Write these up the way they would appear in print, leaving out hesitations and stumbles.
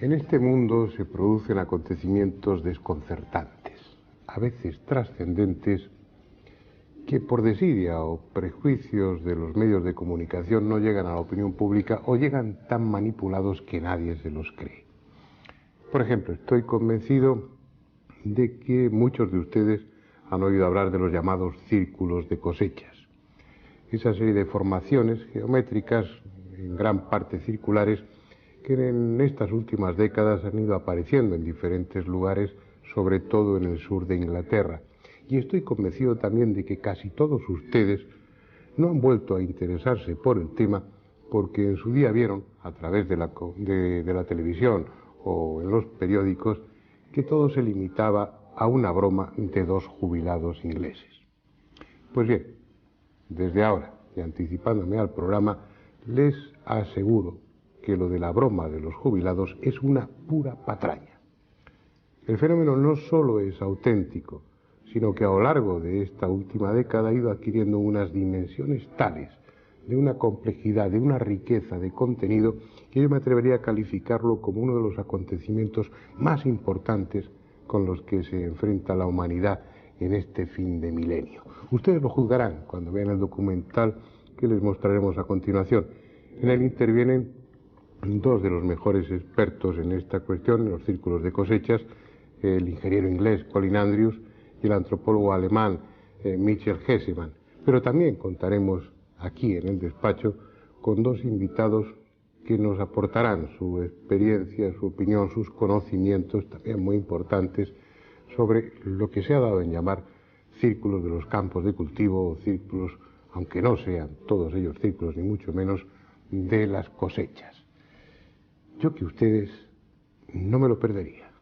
En este mundo se producen acontecimientos desconcertantes, a veces trascendentes, que por desidia o prejuicios de los medios de comunicación no llegan a la opinión pública o llegan tan manipulados que nadie se los cree. Por ejemplo, estoy convencido de que muchos de ustedes han oído hablar de los llamados círculos de cosechas. Esa serie de formaciones geométricas, en gran parte circulares, que en estas últimas décadas han ido apareciendo en diferentes lugares, sobre todo en el sur de Inglaterra. Y estoy convencido también de que casi todos ustedes no han vuelto a interesarse por el tema porque en su día vieron, a través de la televisión o en los periódicos, que todo se limitaba a una broma de dos jubilados ingleses. Pues bien, desde ahora, y anticipándome al programa, les aseguro que lo de la broma de los jubilados es una pura patraña. El fenómeno no solo es auténtico, sino que a lo largo de esta última década ha ido adquiriendo unas dimensiones tales, de una complejidad, de una riqueza de contenido, que yo me atrevería a calificarlo como uno de los acontecimientos más importantes con los que se enfrenta la humanidad en este fin de milenio. Ustedes lo juzgarán cuando vean el documental que les mostraremos a continuación. En él intervienen dos de los mejores expertos en esta cuestión, en los círculos de cosechas, el ingeniero inglés Colin Andrews y el antropólogo alemán Michael Hessemann. Pero también contaremos aquí en el despacho con dos invitados que nos aportarán su experiencia, su opinión, sus conocimientos, también muy importantes, sobre lo que se ha dado en llamar círculos de los campos de cultivo o círculos, aunque no sean todos ellos círculos, ni mucho menos, de las cosechas. Yo que ustedes no me lo perdería.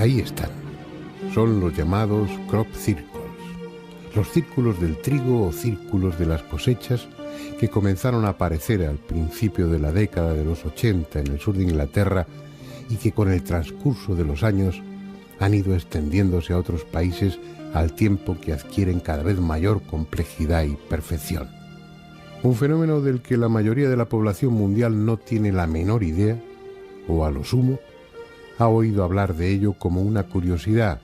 Ahí están. Son los llamados crop circles, los círculos del trigo o círculos de las cosechas que comenzaron a aparecer al principio de la década de los 80 en el sur de Inglaterra y que con el transcurso de los años han ido extendiéndose a otros países al tiempo que adquieren cada vez mayor complejidad y perfección. Un fenómeno del que la mayoría de la población mundial no tiene la menor idea, o a lo sumo, ha oído hablar de ello como una curiosidad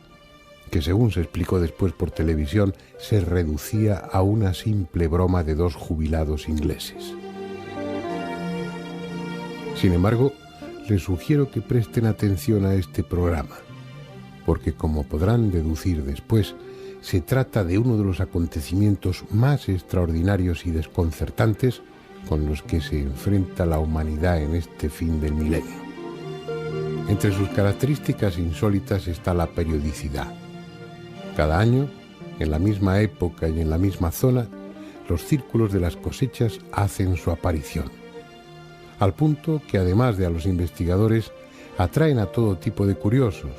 que, según se explicó después por televisión, se reducía a una simple broma de dos jubilados ingleses. Sin embargo, les sugiero que presten atención a este programa, porque, como podrán deducir después, se trata de uno de los acontecimientos más extraordinarios y desconcertantes con los que se enfrenta la humanidad en este fin del milenio. Entre sus características insólitas está la periodicidad. Cada año, en la misma época y en la misma zona, los círculos de las cosechas hacen su aparición. Al punto que, además de a los investigadores, Atraen a todo tipo de curiosos,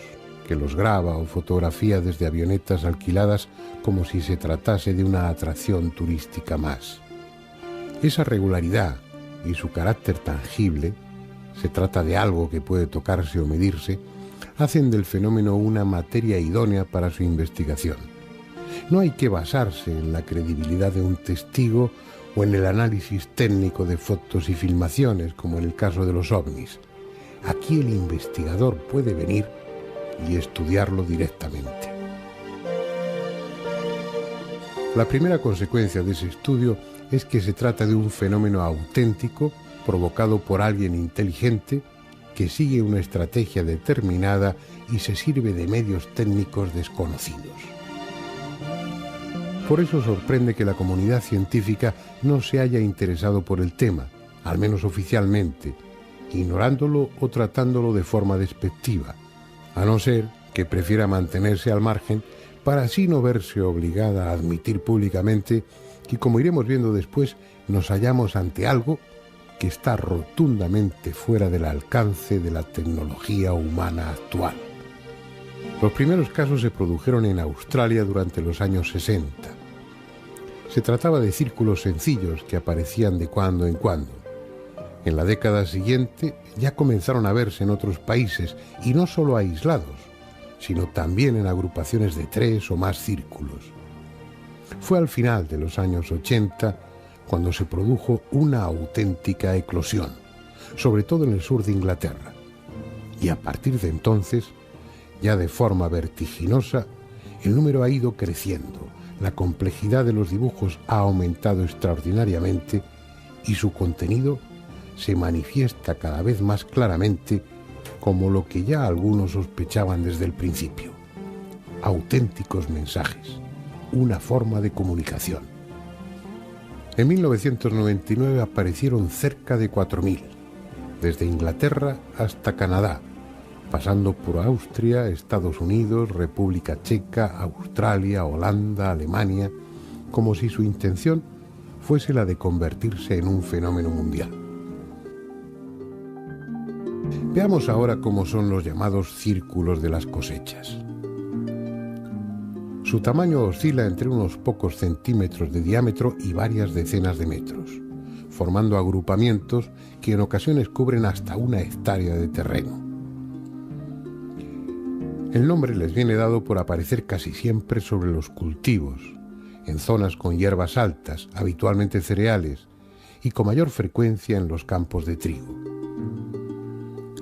que los graba o fotografía desde avionetas alquiladas como si se tratase de una atracción turística más. Esa regularidad y su carácter tangible, se trata de algo que puede tocarse o medirse, hacen del fenómeno una materia idónea para su investigación. No hay que basarse en la credibilidad de un testigo o en el análisis técnico de fotos y filmaciones, como en el caso de los ovnis. Aquí el investigador puede venir y estudiarlo directamente. La primera consecuencia de ese estudio es que se trata de un fenómeno auténtico provocado por alguien inteligente que sigue una estrategia determinada y se sirve de medios técnicos desconocidos. Por eso sorprende que la comunidad científica no se haya interesado por el tema, al menos oficialmente, ignorándolo o tratándolo de forma despectiva, a no ser que prefiera mantenerse al margen para así no verse obligada a admitir públicamente que, como iremos viendo después, nos hallamos ante algo que está rotundamente fuera del alcance de la tecnología humana actual. Los primeros casos se produjeron en Australia durante los años 60. Se trataba de círculos sencillos que aparecían de cuando en cuando. En la década siguiente ya comenzaron a verse en otros países, y no solo aislados, sino también en agrupaciones de 3 o más círculos. Fue al final de los años 80 cuando se produjo una auténtica eclosión, sobre todo en el sur de Inglaterra. Y a partir de entonces, ya de forma vertiginosa, el número ha ido creciendo, la complejidad de los dibujos ha aumentado extraordinariamente y su contenido se manifiesta cada vez más claramente como lo que ya algunos sospechaban desde el principio: auténticos mensajes, una forma de comunicación. En 1999 aparecieron cerca de 4.000, desde Inglaterra hasta Canadá, pasando por Austria, Estados Unidos, República Checa, Australia, Holanda, Alemania, como si su intención fuese la de convertirse en un fenómeno mundial. Veamos ahora cómo son los llamados círculos de las cosechas. Su tamaño oscila entre unos pocos centímetros de diámetro y varias decenas de metros, formando agrupamientos que en ocasiones cubren hasta 1 hectárea de terreno. El nombre les viene dado por aparecer casi siempre sobre los cultivos, en zonas con hierbas altas, habitualmente cereales, y con mayor frecuencia en los campos de trigo.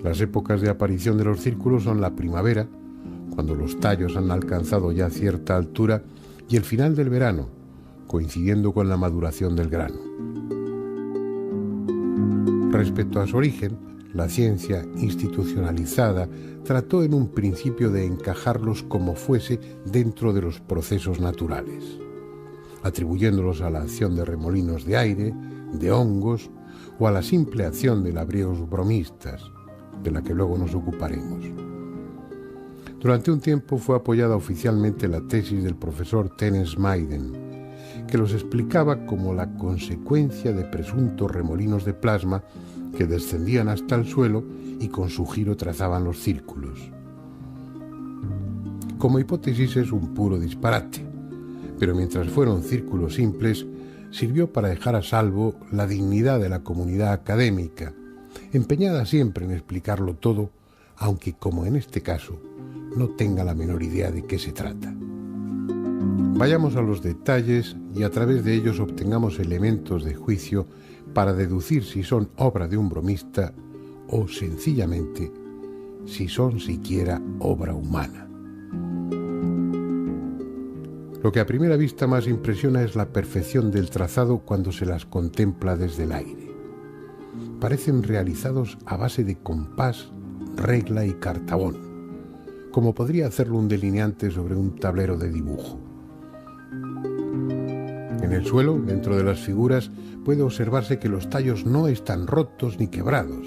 Las épocas de aparición de los círculos son la primavera, cuando los tallos han alcanzado ya cierta altura, y el final del verano, coincidiendo con la maduración del grano. Respecto a su origen, la ciencia institucionalizada trató en un principio de encajarlos como fuese dentro de los procesos naturales, atribuyéndolos a la acción de remolinos de aire, de hongos o a la simple acción de labriegos bromistas, de la que luego nos ocuparemos. Durante un tiempo fue apoyada oficialmente la tesis del profesor Terence Maiden, que los explicaba como la consecuencia de presuntos remolinos de plasma que descendían hasta el suelo y con su giro trazaban los círculos. Como hipótesis es un puro disparate, pero mientras fueron círculos simples, sirvió para dejar a salvo la dignidad de la comunidad académica, empeñada siempre en explicarlo todo, aunque, como en este caso, no tenga la menor idea de qué se trata. Vayamos a los detalles y a través de ellos obtengamos elementos de juicio para deducir si son obra de un bromista o, sencillamente, si son siquiera obra humana. Lo que a primera vista más impresiona es la perfección del trazado cuando se las contempla desde el aire. Parecen realizados a base de compás, regla y cartabón, como podría hacerlo un delineante sobre un tablero de dibujo. En el suelo, dentro de las figuras, puede observarse que los tallos no están rotos ni quebrados.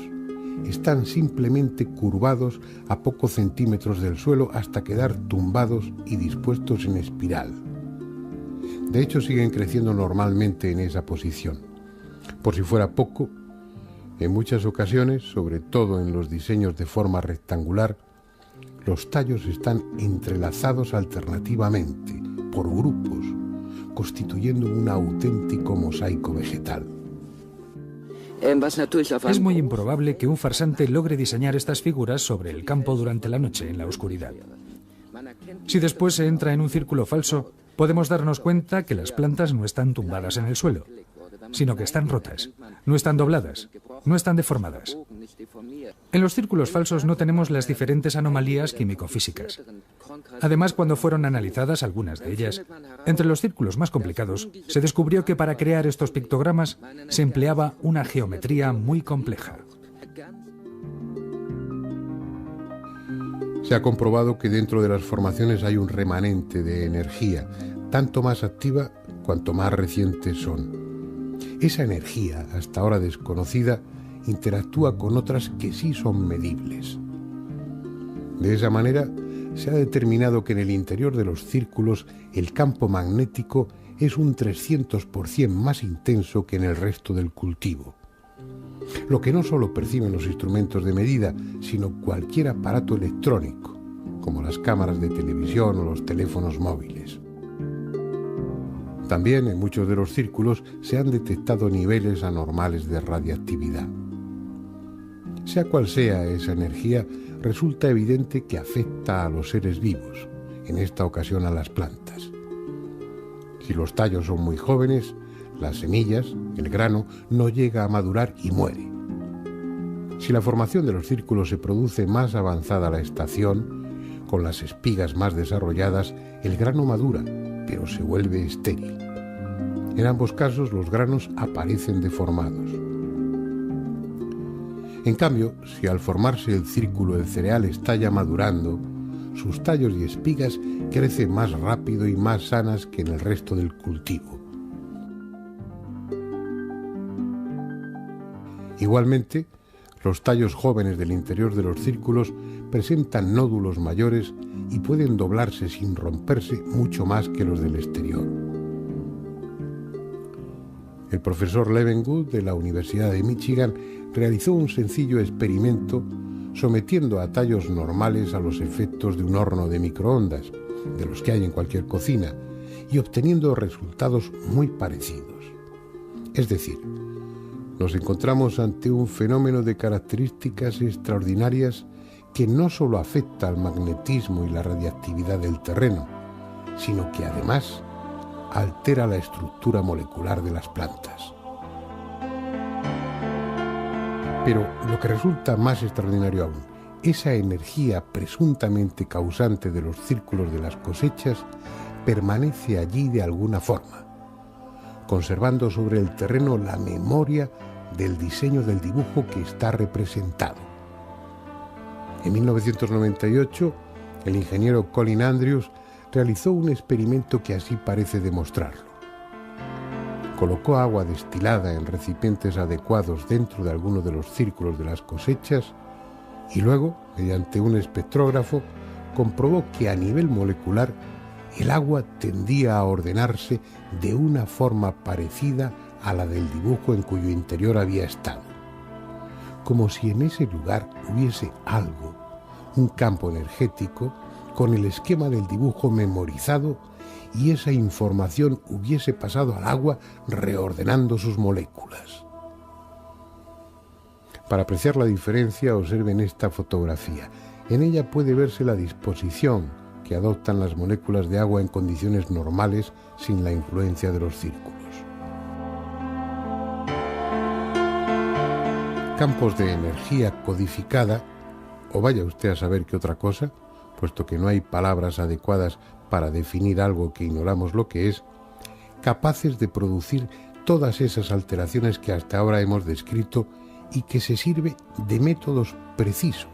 Están simplemente curvados a pocos centímetros del suelo hasta quedar tumbados y dispuestos en espiral. De hecho, siguen creciendo normalmente en esa posición. Por si fuera poco, En muchas ocasiones, sobre todo en los diseños de forma rectangular, los tallos están entrelazados alternativamente, por grupos, constituyendo un auténtico mosaico vegetal. Es muy improbable que un farsante logre diseñar estas figuras sobre el campo durante la noche, en la oscuridad. Si después se entra en un círculo falso, podemos darnos cuenta que las plantas no están tumbadas en el suelo, sino que están rotas, no están dobladas, no están deformadas. En los círculos falsos no tenemos las diferentes anomalías químico-físicas. Además, cuando fueron analizadas algunas de ellas, entre los círculos más complicados, se descubrió que para crear estos pictogramas se empleaba una geometría muy compleja. Se ha comprobado que dentro de las formaciones hay un remanente de energía, tanto más activa cuanto más recientes son. Esa energía, hasta ahora desconocida, interactúa con otras que sí son medibles. De esa manera, se ha determinado que en el interior de los círculos el campo magnético es un 300% más intenso que en el resto del cultivo. Lo que no solo perciben los instrumentos de medida, sino cualquier aparato electrónico, como las cámaras de televisión o los teléfonos móviles. También en muchos de los círculos se han detectado niveles anormales de radiactividad. Sea cual sea esa energía, resulta evidente que afecta a los seres vivos, en esta ocasión a las plantas. Si los tallos son muy jóvenes, las semillas, el grano, no llega a madurar y muere. Si la formación de los círculos se produce más avanzada la estación, con las espigas más desarrolladas, el grano madura, pero se vuelve estéril. En ambos casos, los granos aparecen deformados. En cambio, si al formarse el círculo el cereal está ya madurando, sus tallos y espigas crecen más rápido y más sanas que en el resto del cultivo. Igualmente, los tallos jóvenes del interior de los círculos presentan nódulos mayores y pueden doblarse sin romperse mucho más que los del exterior. El profesor Levengood de la Universidad de Michigan realizó un sencillo experimento sometiendo a tallos normales a los efectos de un horno de microondas, de los que hay en cualquier cocina, y obteniendo resultados muy parecidos. Es decir, nos encontramos ante un fenómeno de características extraordinarias que no solo afecta al magnetismo y la radiactividad del terreno, sino que además altera la estructura molecular de las plantas. Pero lo que resulta más extraordinario aún, esa energía presuntamente causante de los círculos de las cosechas permanece allí de alguna forma, conservando sobre el terreno la memoria del diseño del dibujo que está representado. En 1998, el ingeniero Colin Andrews realizó un experimento que así parece demostrarlo. Colocó agua destilada en recipientes adecuados dentro de alguno de los círculos de las cosechas y luego, mediante un espectrógrafo, comprobó que a nivel molecular el agua tendía a ordenarse de una forma parecida a la del dibujo en cuyo interior había estado, como si en ese lugar hubiese algo, un campo energético, con el esquema del dibujo memorizado y esa información hubiese pasado al agua reordenando sus moléculas. Para apreciar la diferencia, observen esta fotografía. En ella puede verse la disposición que adoptan las moléculas de agua en condiciones normales sin la influencia de los círculos. Campos de energía codificada, o vaya usted a saber qué otra cosa, puesto que no hay palabras adecuadas para definir algo que ignoramos lo que es, capaces de producir todas esas alteraciones que hasta ahora hemos descrito y que se sirve de métodos precisos,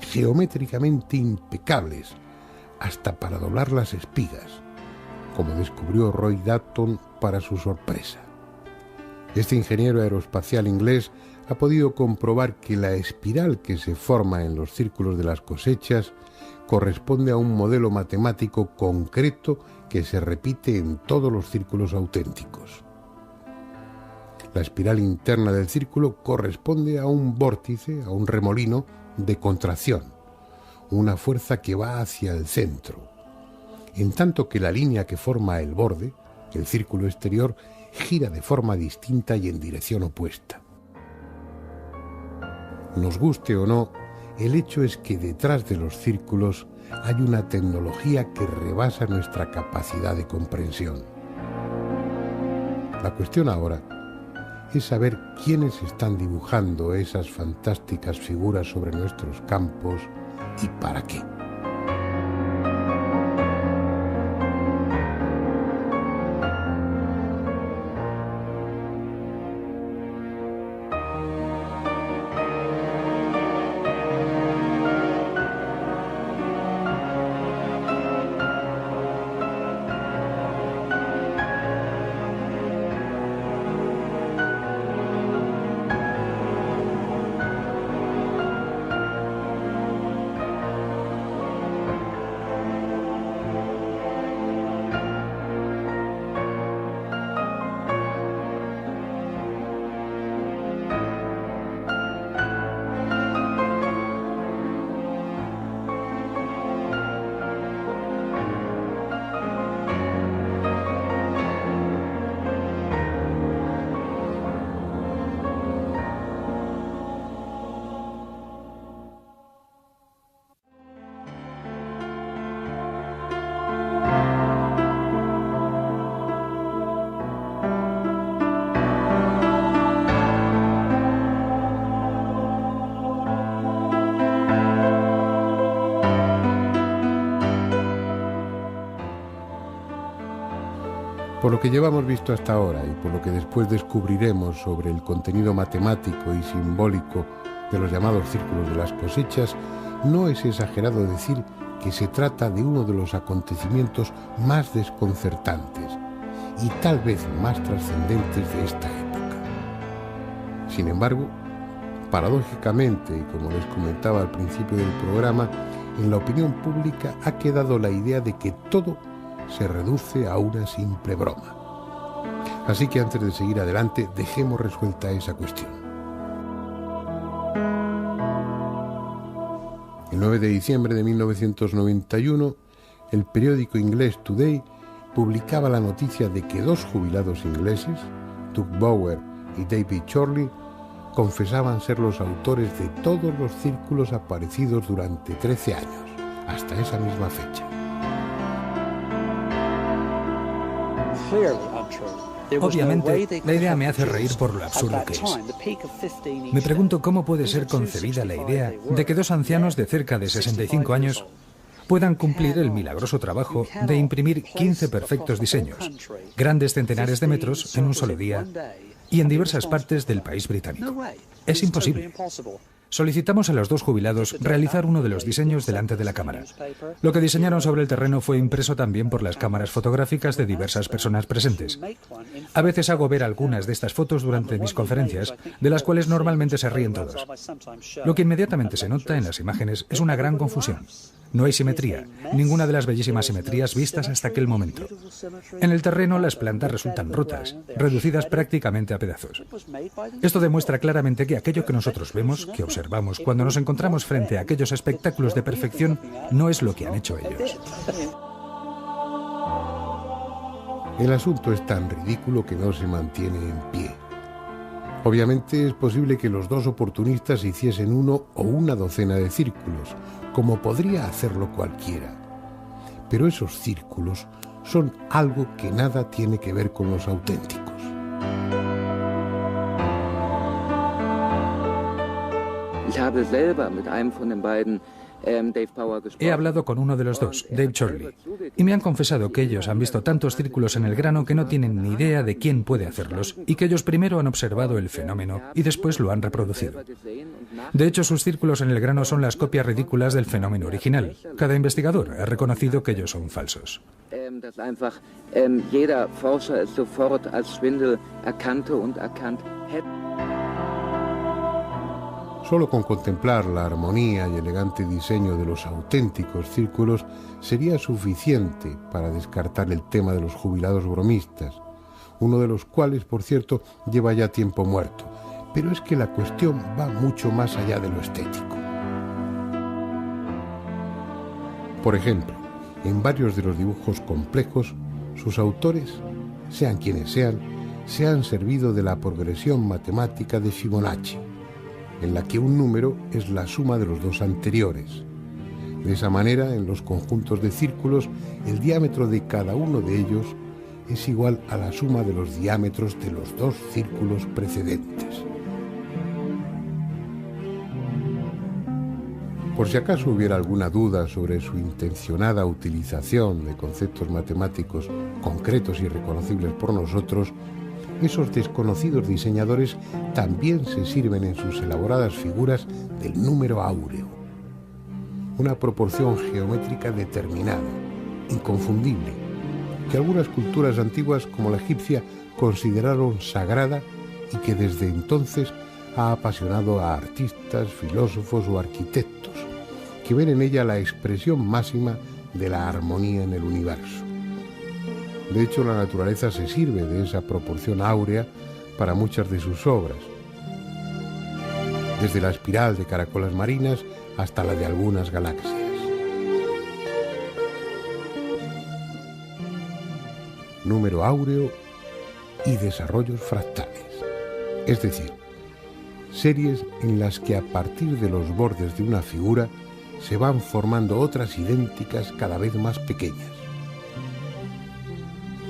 geométricamente impecables, hasta para doblar las espigas, como descubrió Roy Dalton para su sorpresa. Este ingeniero aeroespacial inglés ha podido comprobar que la espiral que se forma en los círculos de las cosechas corresponde a un modelo matemático concreto que se repite en todos los círculos auténticos. La espiral interna del círculo corresponde a un vórtice, a un remolino de contracción, una fuerza que va hacia el centro, en tanto que la línea que forma el borde, el círculo exterior, gira de forma distinta y en dirección opuesta. Nos guste o no, el hecho es que detrás de los círculos hay una tecnología que rebasa nuestra capacidad de comprensión. La cuestión ahora es saber quiénes están dibujando esas fantásticas figuras sobre nuestros campos y para qué. Por lo que llevamos visto hasta ahora y por lo que después descubriremos sobre el contenido matemático y simbólico de los llamados círculos de las cosechas, no es exagerado decir que se trata de uno de los acontecimientos más desconcertantes y tal vez más trascendentes de esta época. Sin embargo, paradójicamente, y como les comentaba al principio del programa, en la opinión pública ha quedado la idea de que todo se reduce a una simple broma. Así que antes de seguir adelante, dejemos resuelta esa cuestión. El 9 de diciembre de 1991, el periódico inglés Today publicaba la noticia de que dos jubilados ingleses, Doug Bower y David Chorley, confesaban ser los autores de todos los círculos aparecidos durante 13 años, hasta esa misma fecha. Obviamente, la idea me hace reír por lo absurdo que es. Me pregunto cómo puede ser concebida la idea de que dos ancianos de cerca de 65 años puedan cumplir el milagroso trabajo de imprimir 15 perfectos diseños, grandes centenares de metros en un solo día y en diversas partes del país británico. Es imposible. Solicitamos a los dos jubilados realizar uno de los diseños delante de la cámara. Lo que diseñaron sobre el terreno fue impreso también por las cámaras fotográficas de diversas personas presentes. A veces hago ver algunas de estas fotos durante mis conferencias, de las cuales normalmente se ríen todos. Lo que inmediatamente se nota en las imágenes es una gran confusión. No hay simetría, ninguna de las bellísimas simetrías vistas hasta aquel momento. En el terreno las plantas resultan rotas, reducidas prácticamente a pedazos. Esto demuestra claramente que aquello que nosotros vemos, que observamos cuando nos encontramos frente a aquellos espectáculos de perfección, no es lo que han hecho ellos. El asunto es tan ridículo que no se mantiene en pie. Obviamente es posible que los dos oportunistas hiciesen uno o una docena de círculos, como podría hacerlo cualquiera. Pero esos círculos son algo que nada tiene que ver con los auténticos. He hablado con uno de los dos, Dave Chorley, y me han confesado que ellos han visto tantos círculos en el grano que no tienen ni idea de quién puede hacerlos y que ellos primero han observado el fenómeno y después lo han reproducido. De hecho, sus círculos en el grano son las copias ridículas del fenómeno original. Cada investigador ha reconocido que ellos son falsos. Solo con contemplar la armonía y elegante diseño de los auténticos círculos sería suficiente para descartar el tema de los jubilados bromistas, uno de los cuales, por cierto, lleva ya tiempo muerto. Pero es que la cuestión va mucho más allá de lo estético. Por ejemplo, en varios de los dibujos complejos, sus autores, sean quienes sean, se han servido de la progresión matemática de Fibonacci, en la que un número es la suma de los dos anteriores. De esa manera, en los conjuntos de círculos, el diámetro de cada uno de ellos es igual a la suma de los diámetros de los dos círculos precedentes. Por si acaso hubiera alguna duda sobre su intencionada utilización de conceptos matemáticos concretos y reconocibles por nosotros, esos desconocidos diseñadores también se sirven en sus elaboradas figuras del número áureo, una proporción geométrica determinada, inconfundible, que algunas culturas antiguas como la egipcia consideraron sagrada y que desde entonces ha apasionado a artistas, filósofos o arquitectos, que ven en ella la expresión máxima de la armonía en el universo. De hecho, la naturaleza se sirve de esa proporción áurea para muchas de sus obras, desde la espiral de caracolas marinas hasta la de algunas galaxias. Número áureo y desarrollos fractales, es decir, series en las que a partir de los bordes de una figura se van formando otras idénticas cada vez más pequeñas.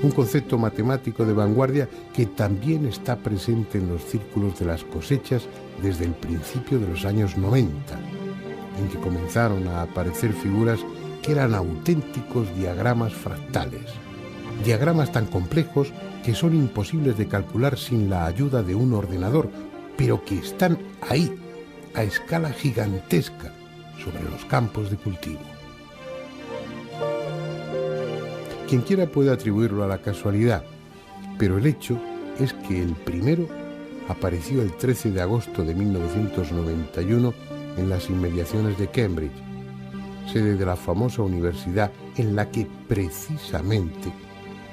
Un concepto matemático de vanguardia que también está presente en los círculos de las cosechas desde el principio de los años 90, en que comenzaron a aparecer figuras que eran auténticos diagramas fractales, diagramas tan complejos que son imposibles de calcular sin la ayuda de un ordenador, pero que están ahí, a escala gigantesca, sobre los campos de cultivo. Quien quiera puede atribuirlo a la casualidad, pero el hecho es que el primero apareció el 13 de agosto de 1991 en las inmediaciones de Cambridge, sede de la famosa universidad en la que precisamente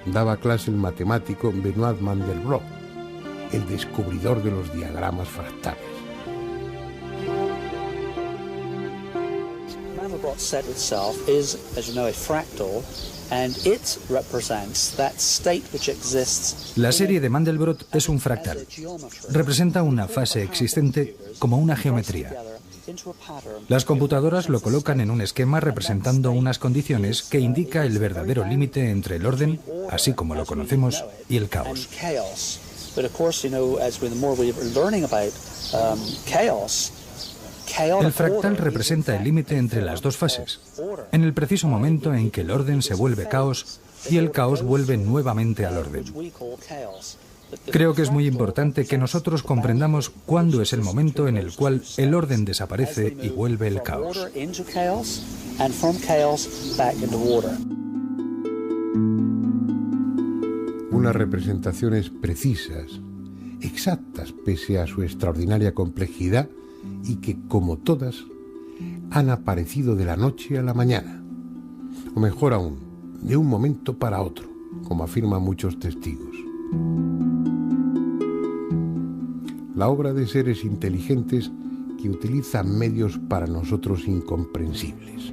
daba clase el matemático Benoit Mandelbrot, el descubridor de los diagramas fractales. Mandelbrot set itself is, as you know, a fractal, and it represents that state which exists. La serie de Mandelbrot es un fractal. Representa una fase existente como una geometría. Las computadoras lo colocan en un esquema representando unas condiciones que indica el verdadero límite entre el orden, así como lo conocemos, y el caos. El fractal representa el límite entre las dos fases, en el preciso momento en que el orden se vuelve caos y el caos vuelve nuevamente al orden. Creo que es muy importante que nosotros comprendamos cuándo es el momento en el cual el orden desaparece y vuelve el caos. Unas representaciones precisas, exactas pese a su extraordinaria complejidad y que, como todas, han aparecido de la noche a la mañana, o mejor aún, de un momento para otro, como afirman muchos testigos. La obra de seres inteligentes que utilizan medios para nosotros incomprensibles.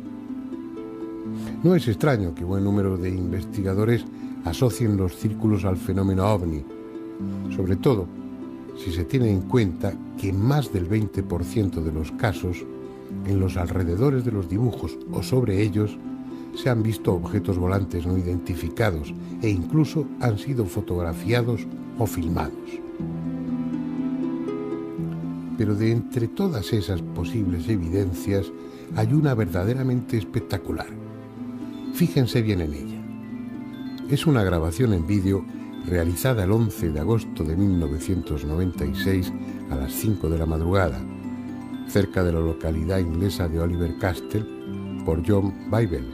No es extraño que buen número de investigadores asocien los círculos al fenómeno ovni, sobre todo si se tiene en cuenta que en más del 20% de los casos, en los alrededores de los dibujos o sobre ellos, se han visto objetos volantes no identificados e incluso han sido fotografiados o filmados. Pero de entre todas esas posibles evidencias hay una verdaderamente espectacular. Fíjense bien en ella. Es una grabación en vídeo realizada el 11 de agosto de 1996 a las 5 de la madrugada, cerca de la localidad inglesa de Oliver Castle, por John Bybel,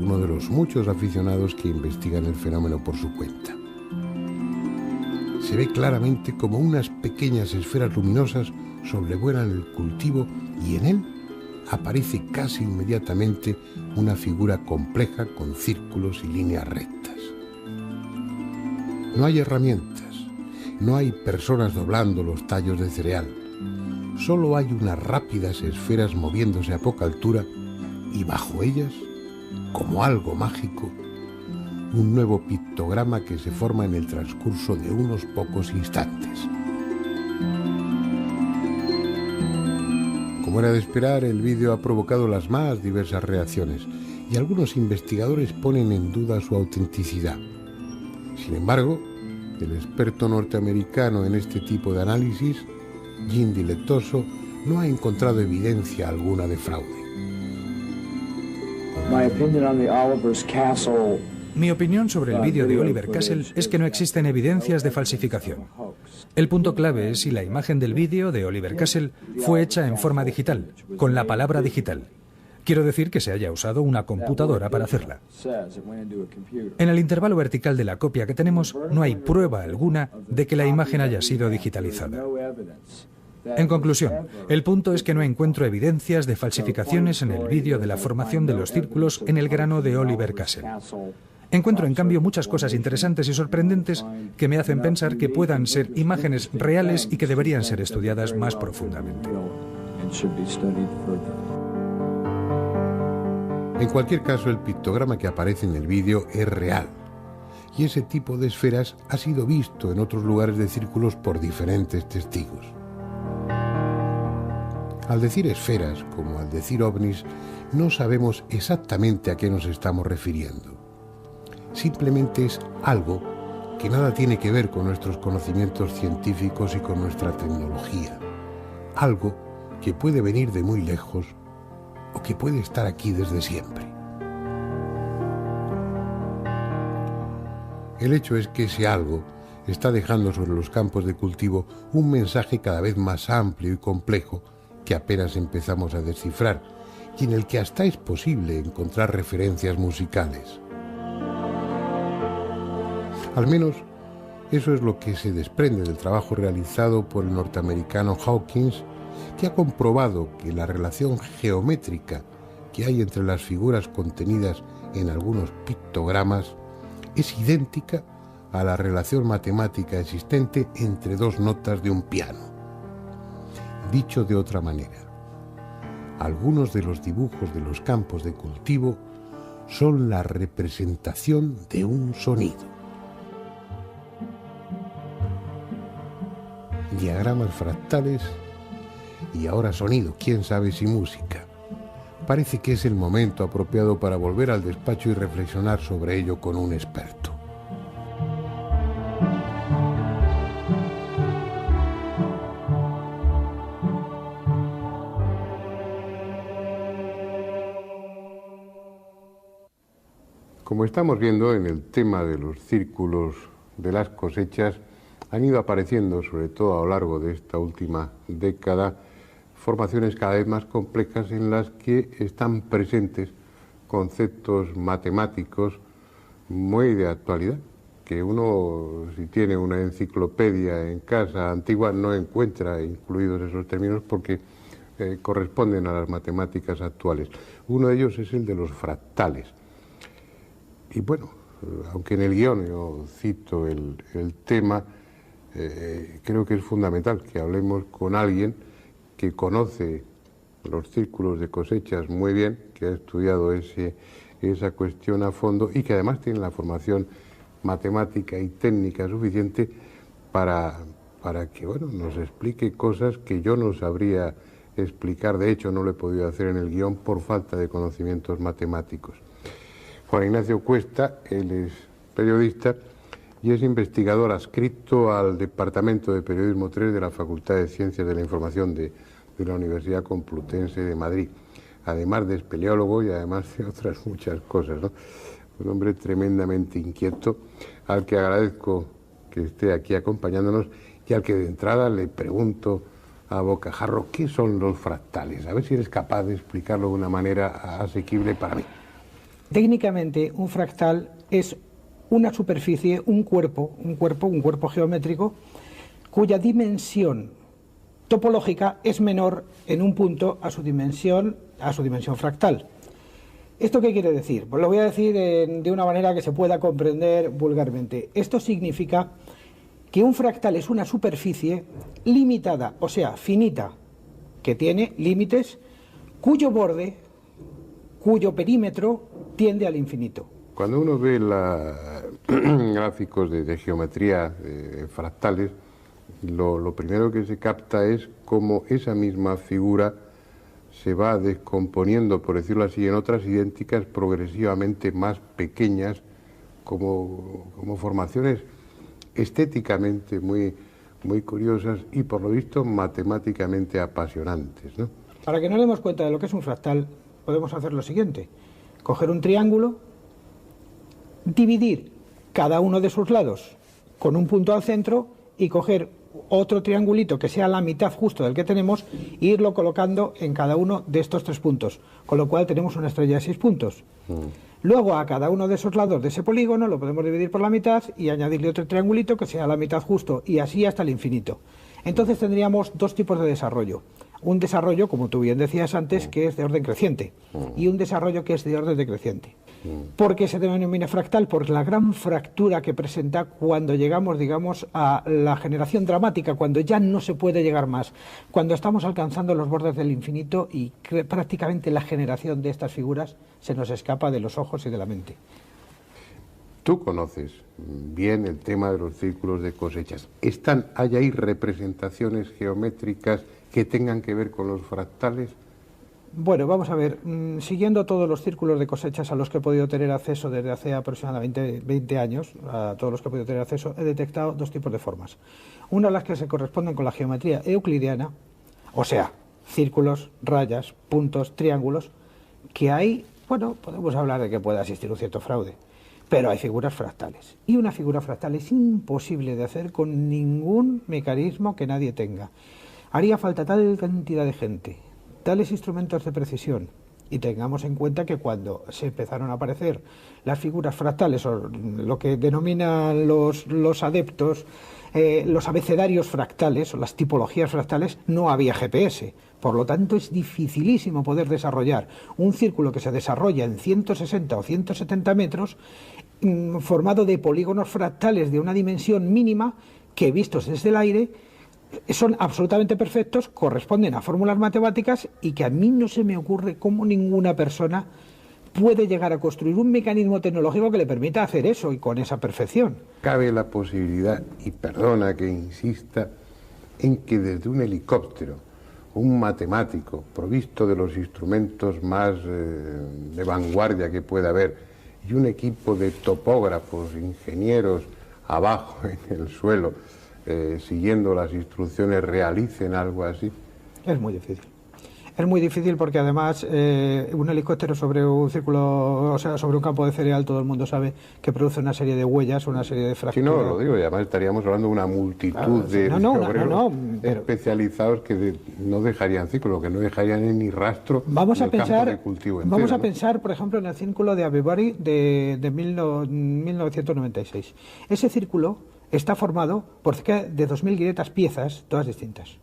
uno de los muchos aficionados que investigan el fenómeno por su cuenta. Se ve claramente como unas pequeñas esferas luminosas sobrevuelan el cultivo y en él aparece casi inmediatamente una figura compleja con círculos y líneas rectas. No hay herramientas, no hay personas doblando los tallos de cereal. Solo hay unas rápidas esferas moviéndose a poca altura y bajo ellas, como algo mágico, un nuevo pictograma que se forma en el transcurso de unos pocos instantes. Como era de esperar, el vídeo ha provocado las más diversas reacciones y algunos investigadores ponen en duda su autenticidad. Sin embargo, el experto norteamericano en este tipo de análisis, Jim Dilettoso, no ha encontrado evidencia alguna de fraude. Mi opinión sobre el vídeo de Oliver Castle es que no existen evidencias de falsificación. El punto clave es si la imagen del vídeo de Oliver Castle fue hecha en forma digital, con la palabra digital. Quiero decir que se haya usado una computadora para hacerla. En el intervalo vertical de la copia que tenemos no hay prueba alguna de que la imagen haya sido digitalizada. En conclusión, el punto es que no encuentro evidencias de falsificaciones en el vídeo de la formación de los círculos en el grano de Oliver Castle. Encuentro, en cambio, muchas cosas interesantes y sorprendentes que me hacen pensar que puedan ser imágenes reales y que deberían ser estudiadas más profundamente. En cualquier caso, el pictograma que aparece en el vídeo es real. Y ese tipo de esferas ha sido visto en otros lugares de círculos por diferentes testigos. Al decir esferas, como al decir ovnis, no sabemos exactamente a qué nos estamos refiriendo. Simplemente es algo que nada tiene que ver con nuestros conocimientos científicos y con nuestra tecnología. Algo que puede venir de muy lejos o que puede estar aquí desde siempre. El hecho es que ese algo está dejando sobre los campos de cultivo un mensaje cada vez más amplio y complejo que apenas empezamos a descifrar y en el que hasta es posible encontrar referencias musicales. Al menos eso es lo que se desprende del trabajo realizado por el norteamericano Hawkins, que ha comprobado que la relación geométrica que hay entre las figuras contenidas en algunos pictogramas es idéntica a la relación matemática existente entre dos notas de un piano. Dicho de otra manera, algunos de los dibujos de los campos de cultivo son la representación de un sonido. Diagramas fractales y ahora sonido, quién sabe si música. Parece que es el momento apropiado para volver al despacho y reflexionar sobre ello con un experto. Como estamos viendo en el tema de los círculos de las cosechas, han ido apareciendo, sobre todo a lo largo de esta última década, formaciones cada vez más complejas en las que están presentes conceptos matemáticos muy de actualidad, que uno, si tiene una enciclopedia en casa antigua, no encuentra incluidos esos términos porque corresponden a las matemáticas actuales. Uno de ellos es el de los fractales. Y bueno, aunque en el guión yo cito el tema, creo que es fundamental que hablemos con alguien que conoce los círculos de cosechas muy bien, que ha estudiado esa cuestión a fondo y que además tiene la formación matemática y técnica suficiente para que nos explique cosas que yo no sabría explicar. De hecho, no lo he podido hacer en el guión por falta de conocimientos matemáticos. Juan Ignacio Cuesta, él es periodista y es investigador adscrito al Departamento de Periodismo 3 de la Facultad de Ciencias de la Información de la Universidad Complutense de Madrid, además de espeleólogo y además de otras muchas cosas, ¿no? Un hombre tremendamente inquieto, al que agradezco que esté aquí acompañándonos y al que de entrada le pregunto a bocajarro, ¿qué son los fractales? A ver si eres capaz de explicarlo de una manera asequible para mí. Técnicamente, un fractal es una superficie, un cuerpo geométrico, cuya dimensión topológica es menor en un punto a su dimensión fractal. ¿Esto qué quiere decir? Pues lo voy a decir de una manera que se pueda comprender vulgarmente. Esto significa que un fractal es una superficie limitada, o sea, finita, que tiene límites cuyo borde, cuyo perímetro tiende al infinito. Cuando uno ve gráficos de geometría fractales, lo primero que se capta es cómo esa misma figura se va descomponiendo, por decirlo así, en otras idénticas progresivamente más pequeñas, como formaciones estéticamente muy curiosas y, por lo visto, matemáticamente apasionantes, ¿no? Para que nos demos cuenta de lo que es un fractal, podemos hacer lo siguiente: coger un triángulo, dividir cada uno de sus lados con un punto al centro y coger otro triangulito que sea la mitad justo del que tenemos e irlo colocando en cada uno de estos 3 puntos, con lo cual tenemos una estrella de 6 puntos. Luego a cada uno de esos lados de ese polígono lo podemos dividir por la mitad y añadirle otro triangulito que sea la mitad justo, y así hasta el infinito. Entonces tendríamos 2 tipos de desarrollo: un desarrollo, como tú bien decías antes, que es de orden creciente, y un desarrollo que es de orden decreciente. ¿Por qué se denomina fractal? Por la gran fractura que presenta cuando llegamos, digamos, a la generación dramática, cuando ya no se puede llegar más, cuando estamos alcanzando los bordes del infinito y prácticamente la generación de estas figuras se nos escapa de los ojos y de la mente. Tú conoces bien el tema de los círculos de cosechas. ¿Hay ahí representaciones geométricas que tengan que ver con los fractales? Bueno, vamos a ver, siguiendo todos los círculos de cosechas a los que he podido tener acceso desde hace aproximadamente 20 años, a todos los que he podido tener acceso, he detectado 2 tipos de formas. Una, las que se corresponden con la geometría euclidiana, o sea, círculos, rayas, puntos, triángulos, que hay, bueno, podemos hablar de que pueda existir un cierto fraude, pero hay figuras fractales. Y una figura fractal es imposible de hacer con ningún mecanismo que nadie tenga. Haría falta tal cantidad de gente, tales instrumentos de precisión, y tengamos en cuenta que cuando se empezaron a aparecer las figuras fractales, o lo que denominan los adeptos, los abecedarios fractales, o las tipologías fractales, no había GPS. Por lo tanto, es dificilísimo poder desarrollar un círculo que se desarrolla en 160 o 170 metros, formado de polígonos fractales de una dimensión mínima, que vistos desde el aire son absolutamente perfectos, corresponden a fórmulas matemáticas, y que a mí no se me ocurre cómo ninguna persona puede llegar a construir un mecanismo tecnológico que le permita hacer eso y con esa perfección. Cabe la posibilidad, y perdona que insista, en que desde un helicóptero, un matemático provisto de los instrumentos más de vanguardia que pueda haber, y un equipo de topógrafos, ingenieros abajo en el suelo, siguiendo las instrucciones, realicen algo así? Es muy difícil. Es muy difícil porque además un helicóptero sobre un círculo, o sea, sobre un campo de cereal, todo el mundo sabe que produce una serie de huellas, una serie de fracturas. Sí, no, lo digo, y además estaríamos hablando de una multitud de obreros especializados que no dejarían círculo, que no dejarían ni rastro del campo de cultivo entero. Vamos a pensar, por ejemplo, en el círculo de Abbey de 1996. Ese círculo está formado por cerca de 2.500 piezas, todas distintas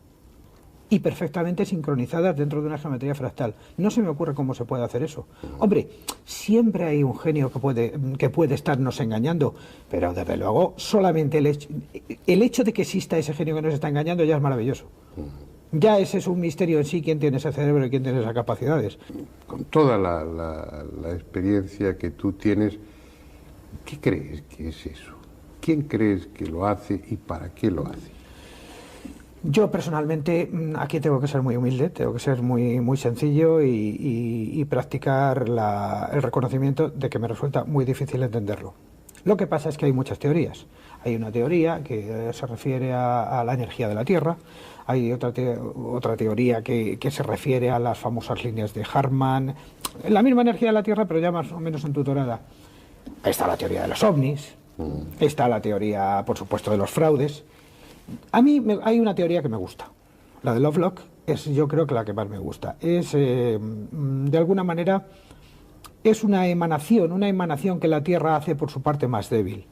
y perfectamente sincronizadas dentro de una geometría fractal. No se me ocurre cómo se puede hacer eso. Hombre, siempre hay un genio que puede estarnos engañando, pero desde luego solamente el hecho de que exista ese genio que nos está engañando ya es maravilloso. Ya ese es un misterio en sí, quién tiene ese cerebro y quién tiene esas capacidades. Con toda la experiencia que tú tienes, ¿qué crees que es eso? ¿Quién crees que lo hace y para qué lo hace? Yo personalmente aquí tengo que ser muy humilde, tengo que ser muy sencillo y practicar el reconocimiento de que me resulta muy difícil entenderlo. Lo que pasa es que hay muchas teorías. Hay una teoría que se refiere a la energía de la Tierra, hay otra teoría que se refiere a las famosas líneas de Hartmann, la misma energía de la Tierra pero ya más o menos entutorada. Está la teoría de los ovnis, está la teoría, por supuesto, de los fraudes. A mí hay una teoría que me gusta, la de Lovelock, es yo creo que la que más me gusta. Es, de alguna manera, es una emanación que la Tierra hace por su parte más débil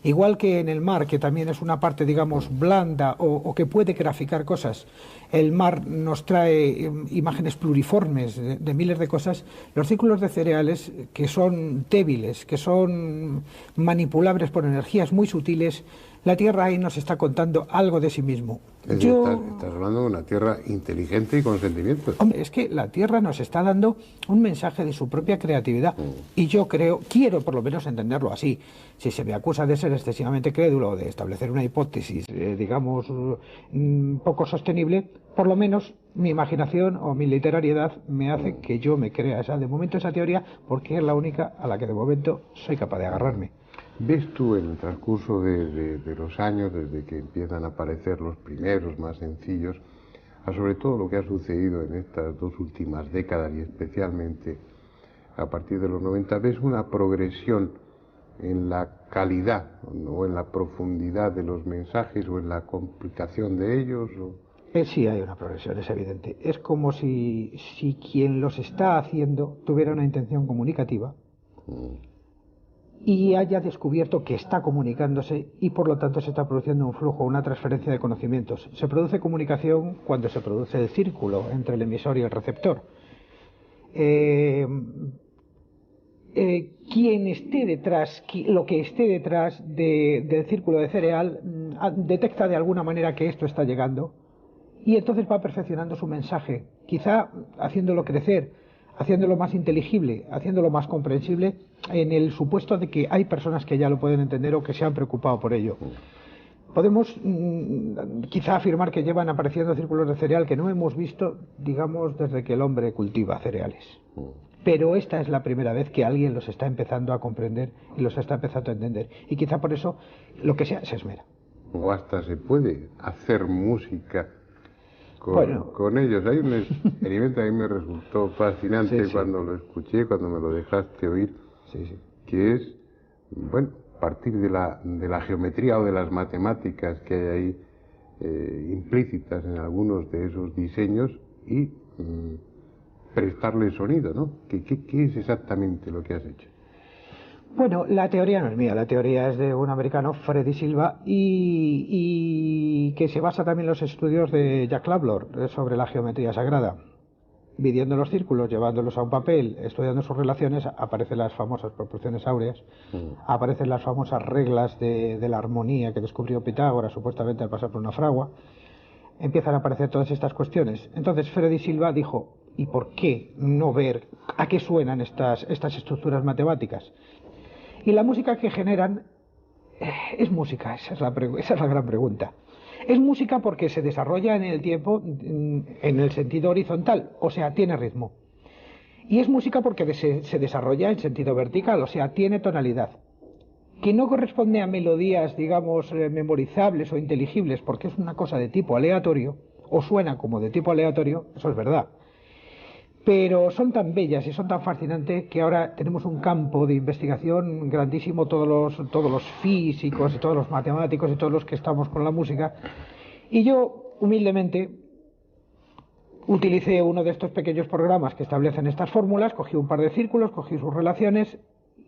Igual que en el mar, que también es una parte, digamos, blanda o que puede graficar cosas, el mar nos trae imágenes pluriformes de miles de cosas, los círculos de cereales, que son débiles, que son manipulables por energías muy sutiles, la Tierra ahí nos está contando algo de sí mismo. Es decir, estás hablando de una Tierra inteligente y con sentimientos. Hombre, es que la Tierra nos está dando un mensaje de su propia creatividad y yo quiero por lo menos entenderlo así. Si se me acusa de ser excesivamente crédulo o de establecer una hipótesis, digamos, poco sostenible, por lo menos mi imaginación o mi literariedad me hace que yo me crea de momento esa teoría, porque es la única a la que de momento soy capaz de agarrarme. ¿Ves tú en el transcurso de los años, desde que empiezan a aparecer los primeros más sencillos, a sobre todo lo que ha sucedido en estas 2 últimas décadas y especialmente a partir de los 90, ves una progresión en la calidad o en la profundidad de los mensajes o en la complicación de ellos? Sí, hay una progresión, es evidente. Es como si quien los está haciendo tuviera una intención comunicativa y haya descubierto que está comunicándose y por lo tanto se está produciendo un flujo, una transferencia de conocimientos. Se produce comunicación cuando se produce el círculo entre el emisor y el receptor. Quien esté detrás, lo que esté detrás del círculo de cereal, detecta de alguna manera que esto está llegando y entonces va perfeccionando su mensaje, quizá haciéndolo crecer, haciéndolo más inteligible, haciéndolo más comprensible, en el supuesto de que hay personas que ya lo pueden entender o que se han preocupado por ello. Podemos quizá afirmar que llevan apareciendo círculos de cereal que no hemos visto, digamos, desde que el hombre cultiva cereales. Pero esta es la primera vez que alguien los está empezando a comprender y los está empezando a entender. Y quizá por eso, lo que sea, se esmera. O hasta se puede hacer música con ellos. Hay un experimento que a mí me resultó fascinante cuando lo escuché, cuando me lo dejaste oír, que es, bueno, partir de la geometría o de las matemáticas que hay ahí implícitas en algunos de esos diseños y prestarle sonido, ¿no? ¿Qué es exactamente lo que has hecho? Bueno, la teoría no es mía, la teoría es de un americano, Freddy Silva, y que se basa también en los estudios de Jack Lavlor sobre la geometría sagrada. Midiendo los círculos, llevándolos a un papel, estudiando sus relaciones, aparecen las famosas proporciones áureas, aparecen las famosas reglas de la armonía que descubrió Pitágoras, supuestamente al pasar por una fragua. Empiezan a aparecer todas estas cuestiones. Entonces Freddy Silva dijo, ¿y por qué no ver a qué suenan estas estructuras matemáticas? Y la música que generan es música, esa es la gran pregunta. Es música porque se desarrolla en el tiempo en el sentido horizontal, o sea, tiene ritmo. Y es música porque se desarrolla en sentido vertical, o sea, tiene tonalidad. Que no corresponde a melodías, digamos, memorizables o inteligibles, porque es una cosa de tipo aleatorio, o suena como de tipo aleatorio, eso es verdad. Pero son tan bellas y son tan fascinantes que ahora tenemos un campo de investigación grandísimo, todos los físicos y todos los matemáticos y todos los que estamos con la música. Y yo, humildemente, utilicé uno de estos pequeños programas que establecen estas fórmulas, cogí un par de círculos, cogí sus relaciones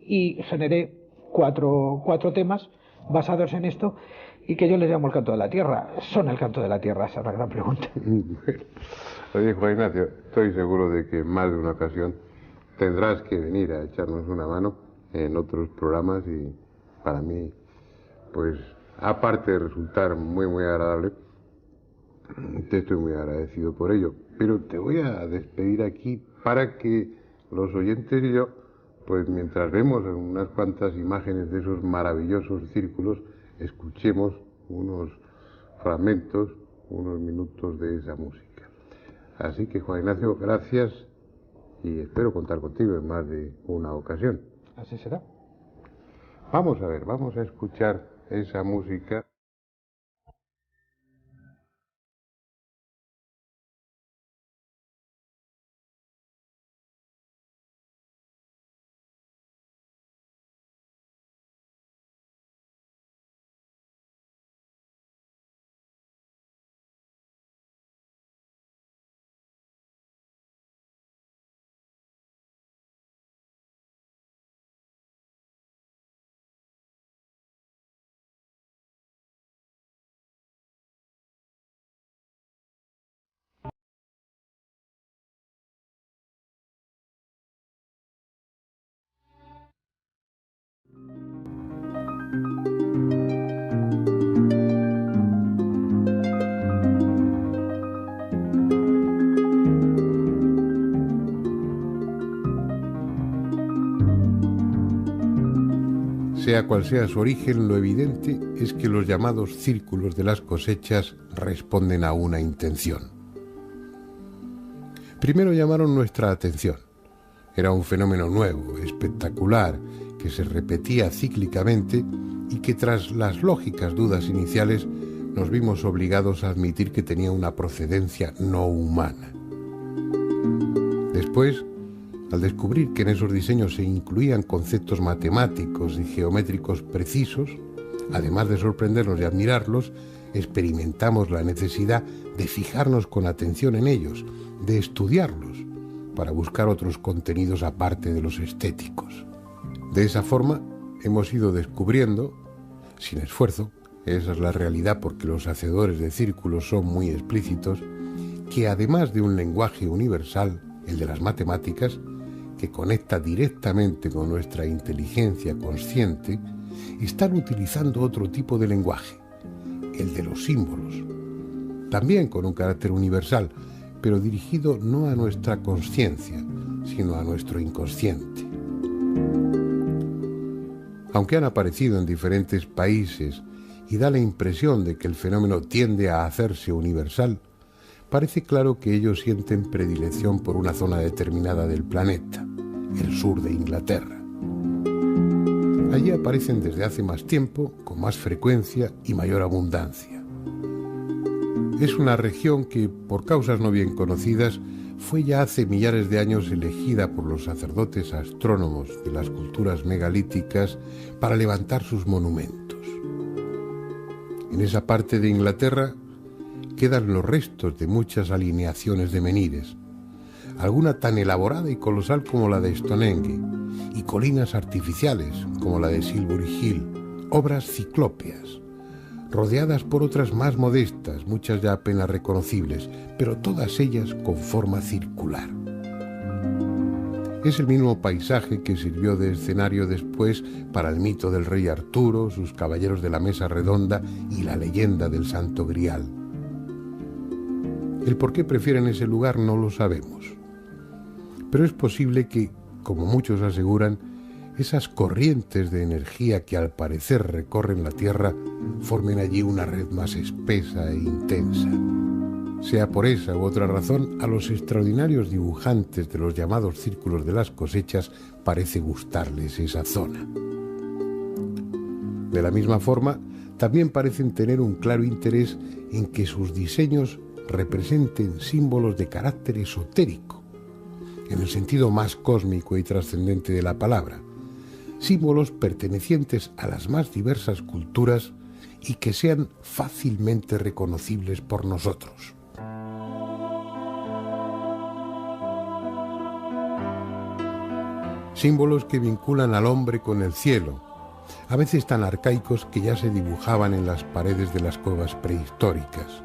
y generé cuatro temas basados en esto y que yo les llamo el canto de la tierra. Son el canto de la tierra, esa es la gran pregunta. Oye, Juan Ignacio, estoy seguro de que en más de una ocasión tendrás que venir a echarnos una mano en otros programas y para mí, pues, aparte de resultar muy, muy agradable, te estoy muy agradecido por ello. Pero te voy a despedir aquí para que los oyentes y yo, pues mientras vemos unas cuantas imágenes de esos maravillosos círculos, escuchemos unos fragmentos, unos minutos de esa música. Así que, Juan Ignacio, gracias y espero contar contigo en más de una ocasión. Así será. Vamos a ver, vamos a escuchar esa música. Sea cual sea su origen, lo evidente es que los llamados círculos de las cosechas responden a una intención. Primero llamaron nuestra atención. Era un fenómeno nuevo, espectacular, que se repetía cíclicamente y que tras las lógicas dudas iniciales nos vimos obligados a admitir que tenía una procedencia no humana. Después, al descubrir que en esos diseños se incluían conceptos matemáticos y geométricos precisos, además de sorprendernos y admirarlos, experimentamos la necesidad de fijarnos con atención en ellos, de estudiarlos, para buscar otros contenidos aparte de los estéticos. De esa forma, hemos ido descubriendo, sin esfuerzo, esa es la realidad porque los hacedores de círculos son muy explícitos, que además de un lenguaje universal, el de las matemáticas, que conecta directamente con nuestra inteligencia consciente, están utilizando otro tipo de lenguaje, el de los símbolos, también con un carácter universal, pero dirigido no a nuestra consciencia, sino a nuestro inconsciente. Aunque han aparecido en diferentes países y da la impresión de que el fenómeno tiende a hacerse universal, parece claro que ellos sienten predilección por una zona determinada del planeta, el sur de Inglaterra. Allí aparecen desde hace más tiempo, con más frecuencia y mayor abundancia. Es una región que, por causas no bien conocidas, fue ya hace millares de años elegida por los sacerdotes astrónomos de las culturas megalíticas para levantar sus monumentos. En esa parte de Inglaterra quedan los restos de muchas alineaciones de menhires, alguna tan elaborada y colosal como la de Stonehenge, y colinas artificiales como la de Silbury Hill, obras ciclópeas, rodeadas por otras más modestas, muchas ya apenas reconocibles, pero todas ellas con forma circular. Es el mismo paisaje que sirvió de escenario después para el mito del rey Arturo, sus caballeros de la mesa redonda y la leyenda del Santo Grial. El por qué prefieren ese lugar no lo sabemos, pero es posible que, como muchos aseguran, esas corrientes de energía que al parecer recorren la Tierra formen allí una red más espesa e intensa. Sea por esa u otra razón, a los extraordinarios dibujantes de los llamados círculos de las cosechas parece gustarles esa zona. De la misma forma, también parecen tener un claro interés en que sus diseños representen símbolos de carácter esotérico, en el sentido más cósmico y trascendente de la palabra, símbolos pertenecientes a las más diversas culturas y que sean fácilmente reconocibles por nosotros. Símbolos que vinculan al hombre con el cielo, a veces tan arcaicos que ya se dibujaban en las paredes de las cuevas prehistóricas,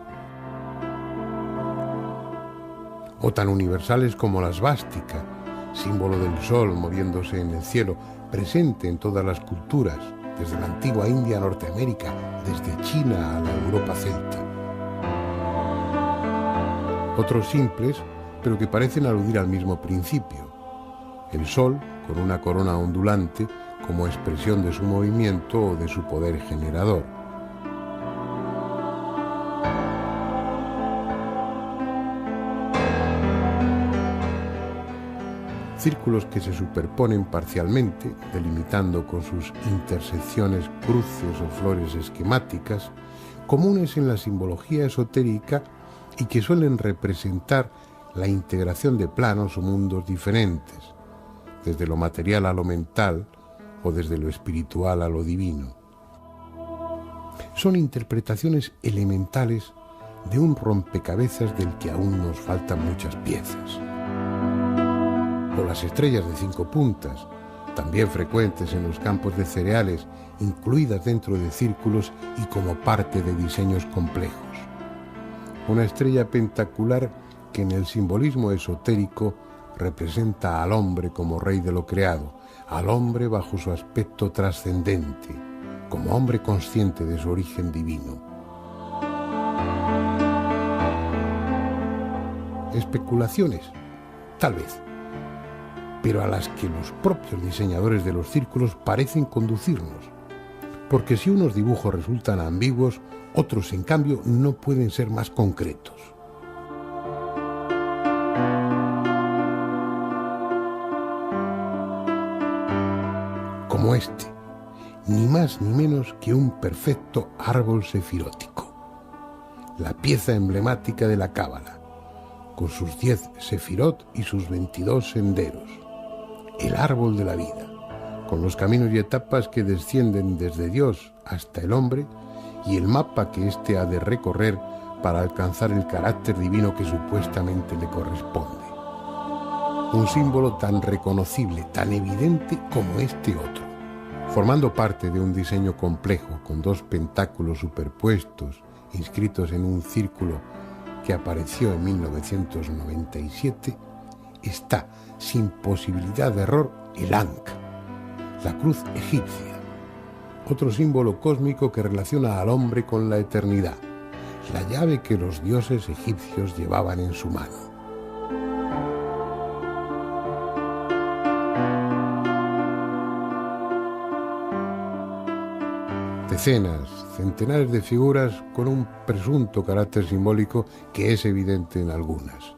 o tan universales como la svástica, símbolo del sol moviéndose en el cielo, presente en todas las culturas, desde la antigua India a Norteamérica, desde China a la Europa celta. Otros simples, pero que parecen aludir al mismo principio. El sol, con una corona ondulante, como expresión de su movimiento o de su poder generador. Círculos que se superponen parcialmente, delimitando con sus intersecciones cruces o flores esquemáticas, comunes en la simbología esotérica y que suelen representar la integración de planos o mundos diferentes, desde lo material a lo mental o desde lo espiritual a lo divino. Son interpretaciones elementales de un rompecabezas del que aún nos faltan muchas piezas. O las estrellas de 5 puntas, también frecuentes en los campos de cereales, incluidas dentro de círculos y como parte de diseños complejos. Una estrella pentacular que en el simbolismo esotérico representa al hombre como rey de lo creado, al hombre bajo su aspecto trascendente, como hombre consciente de su origen divino. Especulaciones, tal vez. pero a las que los propios diseñadores de los círculos parecen conducirnos. Porque si unos dibujos resultan ambiguos, otros, en cambio, no pueden ser más concretos. Como este, ni más ni menos que un perfecto árbol sefirótico, la pieza emblemática de la Cábala, con sus 10 sefirot y sus 22 senderos, el árbol de la vida, con los caminos y etapas que descienden desde Dios hasta el hombre y el mapa que éste ha de recorrer para alcanzar el carácter divino que supuestamente le corresponde. Un símbolo tan reconocible, tan evidente como este otro, formando parte de un diseño complejo con 2 pentáculos superpuestos inscritos en un círculo que apareció en 1997, está, sin posibilidad de error, el Ankh, la cruz egipcia, otro símbolo cósmico que relaciona al hombre con la eternidad, la llave que los dioses egipcios llevaban en su mano. Decenas, centenares de figuras con un presunto carácter simbólico que es evidente en algunas.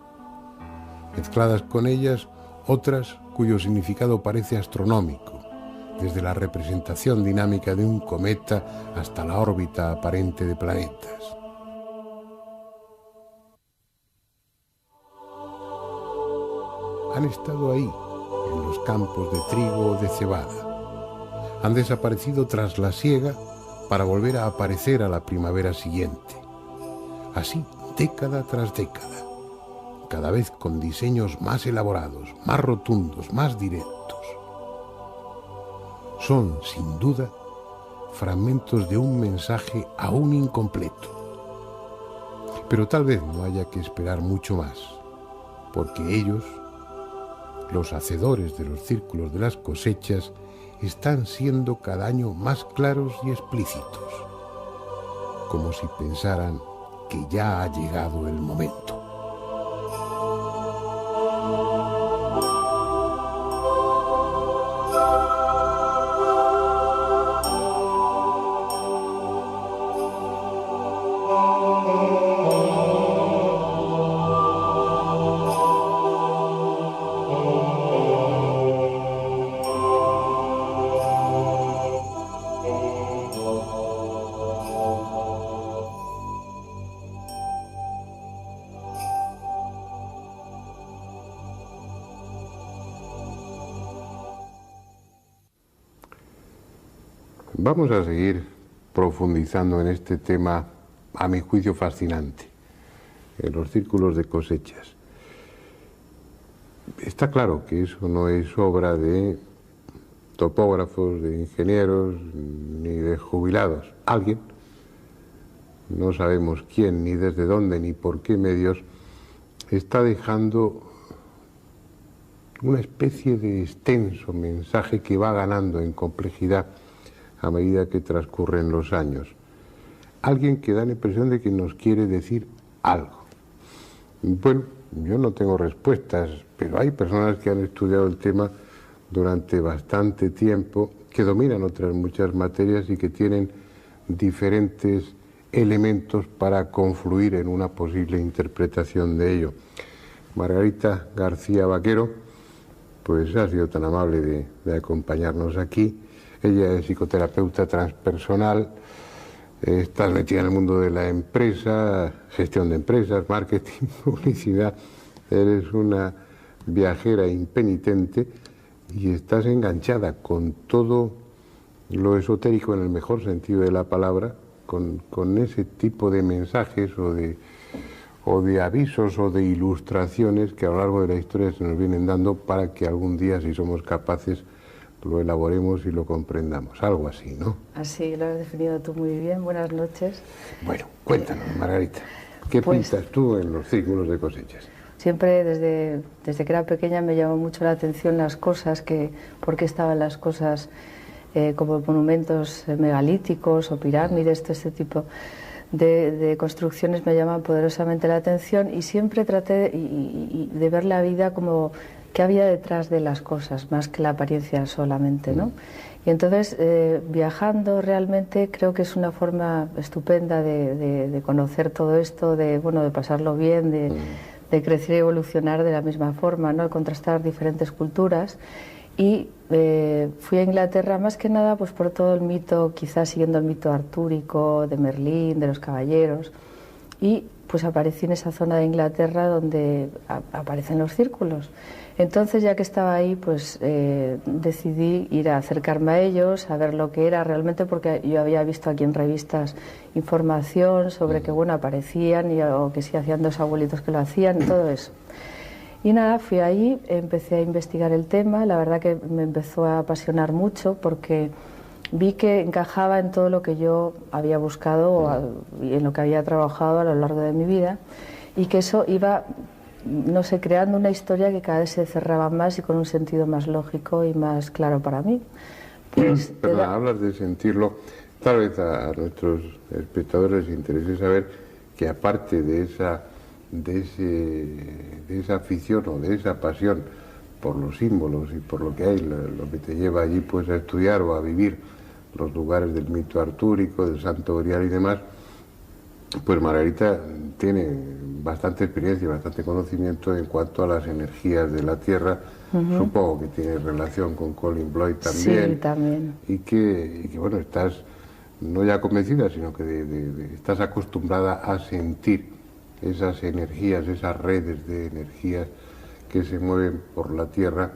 Mezcladas con ellas, otras cuyo significado parece astronómico, desde la representación dinámica de un cometa hasta la órbita aparente de planetas. Han estado ahí, en los campos de trigo o de cebada. Han desaparecido tras la siega para volver a aparecer a la primavera siguiente. Así, década tras década, cada vez con diseños más elaborados, más rotundos, más directos. Son, sin duda, fragmentos de un mensaje aún incompleto. Pero tal vez no haya que esperar mucho más, porque ellos, los hacedores de los círculos de las cosechas, están siendo cada año más claros y explícitos, como si pensaran que ya ha llegado el momento. Vamos a seguir profundizando en este tema, a mi juicio fascinante, en los círculos de cosechas. Está claro que eso no es obra de topógrafos, de ingenieros, ni de jubilados. Alguien, no sabemos quién, ni desde dónde, ni por qué medios, está dejando una especie de extenso mensaje que va ganando en complejidad a medida que transcurren los años. Alguien que da la impresión de que nos quiere decir algo. Bueno, yo no tengo respuestas, pero hay personas que han estudiado el tema durante bastante tiempo, que dominan otras muchas materias y que tienen diferentes elementos para confluir en una posible interpretación de ello. Margarita García Vaquero, pues ha sido tan amable de acompañarnos aquí. Ella es psicoterapeuta transpersonal, está metida en el mundo de la empresa, gestión de empresas, marketing, publicidad. Eres una viajera impenitente y estás enganchada con todo lo esotérico en el mejor sentido de la palabra, con ese tipo de mensajes o de avisos o de ilustraciones que a lo largo de la historia se nos vienen dando para que algún día, si somos capaces, lo elaboremos y lo comprendamos, algo así, ¿no? Así lo has definido tú muy bien. Buenas noches. Bueno, cuéntanos, Margarita, ¿qué pintas tú en los círculos de cosechas? Siempre desde que era pequeña me llamó mucho la atención las cosas, por qué estaban las cosas como monumentos megalíticos o pirámides, todo este tipo de construcciones me llaman poderosamente la atención y siempre traté de ver la vida como qué había detrás de las cosas, más que la apariencia solamente, ¿no? Y entonces, viajando realmente creo que es una forma estupenda de conocer todo esto, de pasarlo bien, de crecer y evolucionar de la misma forma, ¿no? De contrastar diferentes culturas. Y fui a Inglaterra más que nada pues por todo el mito, quizás siguiendo el mito artúrico, de Merlín, de los caballeros, y pues aparecí en esa zona de Inglaterra donde aparecen los círculos. Entonces, ya que estaba ahí, pues decidí ir a acercarme a ellos, a ver lo que era realmente, porque yo había visto aquí en revistas información sobre que, bueno, aparecían o que sí hacían dos abuelitos que lo hacían, y todo eso. Y nada, fui allí, empecé a investigar el tema, la verdad que me empezó a apasionar mucho porque vi que encajaba en todo lo que yo había buscado y en lo que había trabajado a lo largo de mi vida, y que eso iba, no sé, creando una historia que cada vez se cerraba más y con un sentido más lógico y más claro para mí. Pues, hablas de sentirlo, tal vez a nuestros espectadores les interese saber que aparte de esa afición o de esa pasión por los símbolos y por lo que hay, lo que te lleva allí pues a estudiar o a vivir los lugares del mito artúrico, del Santo Grial y demás, pues Margarita tiene bastante experiencia y bastante conocimiento en cuanto a las energías de la Tierra. Supongo que tiene relación con Colin Bloyd también. Sí, también. Y que bueno, estás no ya convencida, sino que estás acostumbrada a sentir esas energías, esas redes de energías que se mueven por la Tierra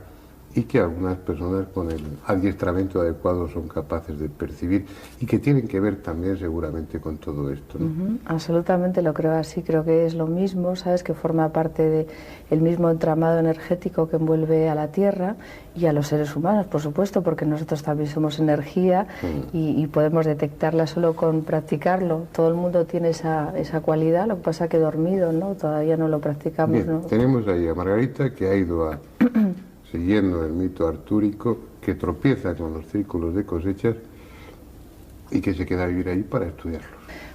y que algunas personas con el adiestramiento adecuado son capaces de percibir y que tienen que ver también seguramente con todo esto, ¿no? Absolutamente, lo creo así, creo que es lo mismo, ¿sabes? Que forma parte del mismo entramado energético que envuelve a la Tierra y a los seres humanos, por supuesto, porque nosotros también somos energía y podemos detectarla solo con practicarlo. Todo el mundo tiene esa cualidad, lo que pasa que dormido, ¿no? Todavía no lo practicamos. Bien, ¿no? Tenemos ahí a Margarita que ha ido siguiendo el mito artúrico, que tropieza con los círculos de cosechas y que se queda a vivir ahí para estudiarlos.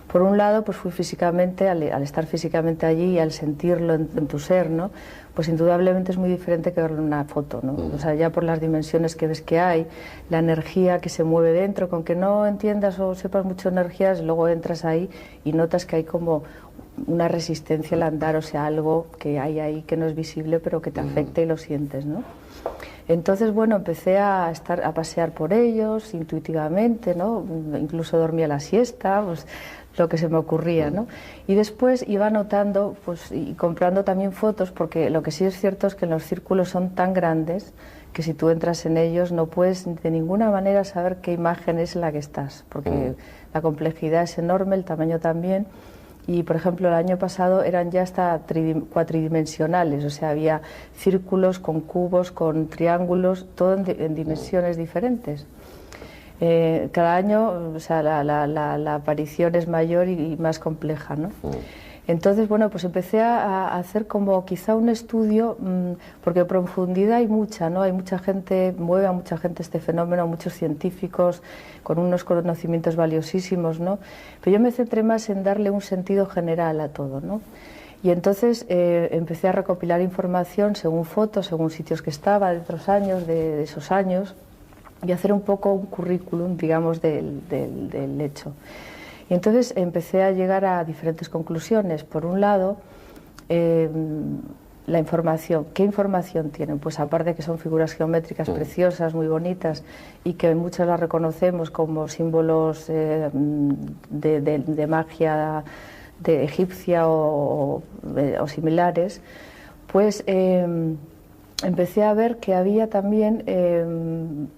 Por un lado, pues fui físicamente, al estar físicamente allí y al sentirlo en tu ser, ¿no? Pues indudablemente es muy diferente que verlo en una foto, ¿no? O sea, ya por las dimensiones que ves que hay, la energía que se mueve dentro, con que no entiendas o sepas mucho energías, luego entras ahí y notas que hay como una resistencia al andar, o sea, algo que hay ahí que no es visible pero que te afecta y lo sientes, ¿no? Entonces, bueno, empecé a pasear por ellos intuitivamente, ¿no? Incluso dormía la siesta, pues lo que se me ocurría, ¿no? Y después iba anotando, pues, y comprando también fotos, porque lo que sí es cierto es que los círculos son tan grandes que si tú entras en ellos no puedes de ninguna manera saber qué imagen es la que estás, porque la complejidad es enorme, el tamaño también. Y, por ejemplo, el año pasado eran ya hasta cuatridimensionales, o sea, había círculos con cubos, con triángulos, todo en dimensiones diferentes. Cada año, o sea, la aparición es mayor y más compleja, ¿no? Entonces, bueno, pues empecé a hacer como quizá un estudio, porque profundidad hay mucha, ¿no? Hay mucha gente, mueve a mucha gente este fenómeno, muchos científicos con unos conocimientos valiosísimos, ¿no? Pero yo me centré más en darle un sentido general a todo, ¿no? Y entonces empecé a recopilar información según fotos, según sitios que estaba de otros años, de esos años, y hacer un poco un currículum, digamos, del hecho. Y entonces empecé a llegar a diferentes conclusiones. Por un lado, la información. ¿Qué información tienen? Pues aparte de que son figuras geométricas preciosas, muy bonitas, y que muchas las reconocemos como símbolos de magia de egipcia o similares, pues empecé a ver que había también,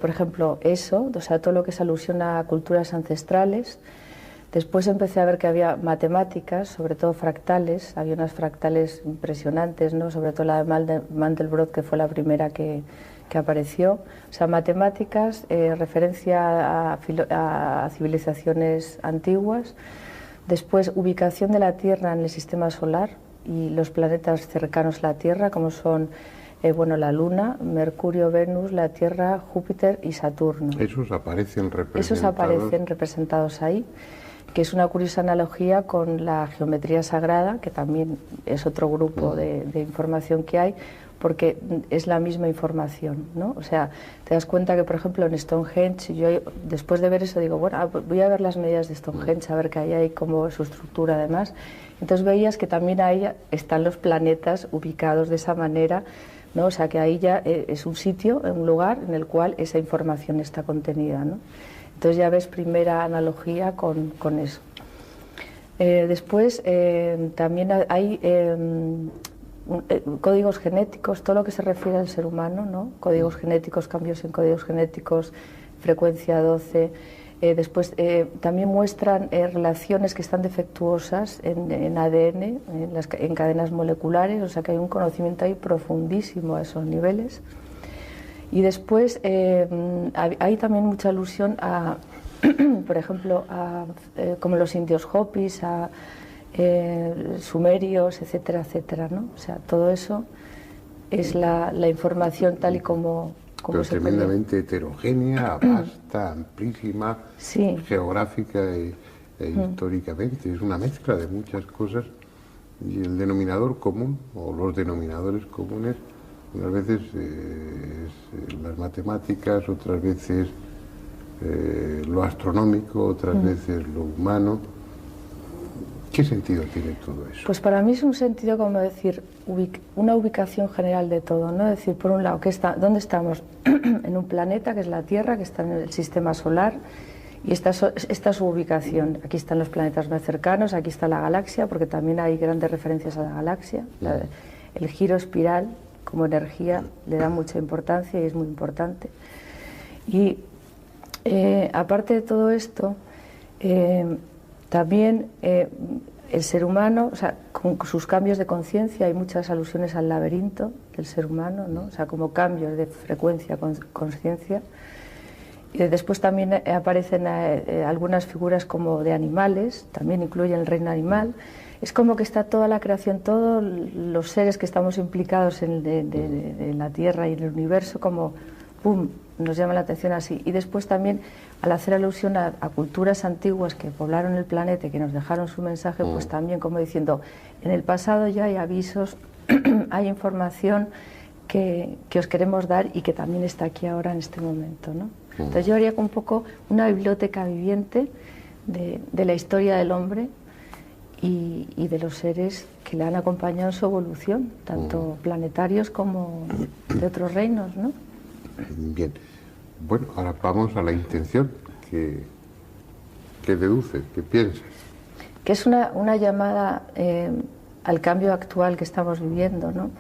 por ejemplo, eso, o sea, todo lo que es alusión a culturas ancestrales. Después empecé a ver que había matemáticas, sobre todo fractales, había unas fractales impresionantes, ¿no? Sobre todo la de Mandelbrot, que fue la primera que apareció. O sea, matemáticas, referencia a civilizaciones antiguas. Después, ubicación de la Tierra en el sistema solar y los planetas cercanos a la Tierra, como son bueno, la Luna, Mercurio, Venus, la Tierra, Júpiter y Saturno. Esos aparecen representados. Esos aparecen representados ahí. que es una curiosa analogía con la geometría sagrada, que también es otro grupo de información que hay, porque es la misma información, ¿no? O sea, te das cuenta que, por ejemplo, en Stonehenge, yo después de ver eso digo, bueno, voy a ver las medidas de Stonehenge, a ver qué hay ahí, cómo es su estructura además. Entonces veías que también ahí están los planetas ubicados de esa manera, ¿no? O sea, que ahí ya es un sitio, un lugar en el cual esa información está contenida, ¿no? Entonces ya ves primera analogía con eso. Después también hay códigos genéticos, todo lo que se refiere al ser humano, ¿no? Códigos genéticos, cambios en códigos genéticos, frecuencia 12. Después también muestran relaciones que están defectuosas en ADN, en cadenas moleculares, o sea que hay un conocimiento ahí profundísimo a esos niveles. Y después hay también mucha alusión a, por ejemplo, como los indios Hopis, a sumerios, etcétera, etcétera, ¿no? O sea, todo eso es la información tal y como pero se tremendamente heterogénea, vasta, amplísima, sí, geográfica e históricamente. Es una mezcla de muchas cosas y el denominador común, o los denominadores comunes, unas veces las matemáticas, otras veces lo astronómico, otras veces lo humano. ¿Qué sentido tiene todo eso? Pues para mí es un sentido, como decir, una ubicación general de todo, ¿no? Es decir, por un lado, ¿dónde estamos? En un planeta, que es la Tierra, que está en el sistema solar, y esta es su ubicación. Aquí están los planetas más cercanos, aquí está la galaxia, porque también hay grandes referencias a la galaxia. El giro espiral como energía le da mucha importancia y es muy importante. Y aparte de todo esto, también el ser humano, o sea, con sus cambios de conciencia, hay muchas alusiones al laberinto del ser humano, ¿no? O sea, como cambios de frecuencia, conciencia. Y después también aparecen algunas figuras como de animales, también incluye el reino animal. Es como que está toda la creación, todos los seres que estamos implicados en la Tierra y en el universo, como ¡pum!, nos llama la atención así. Y después también, al hacer alusión a culturas antiguas que poblaron el planeta y que nos dejaron su mensaje, pues también como diciendo, en el pasado ya hay avisos, hay información que os queremos dar y que también está aquí ahora en este momento, ¿no? Entonces yo haría un poco una biblioteca viviente de la historia del hombre y de los seres que le han acompañado en su evolución, tanto planetarios como de otros reinos, ¿no? Bien. Bueno, ahora vamos a la intención. ¿Qué deduces? ¿Qué piensas? Que es una llamada al cambio actual que estamos viviendo, ¿no?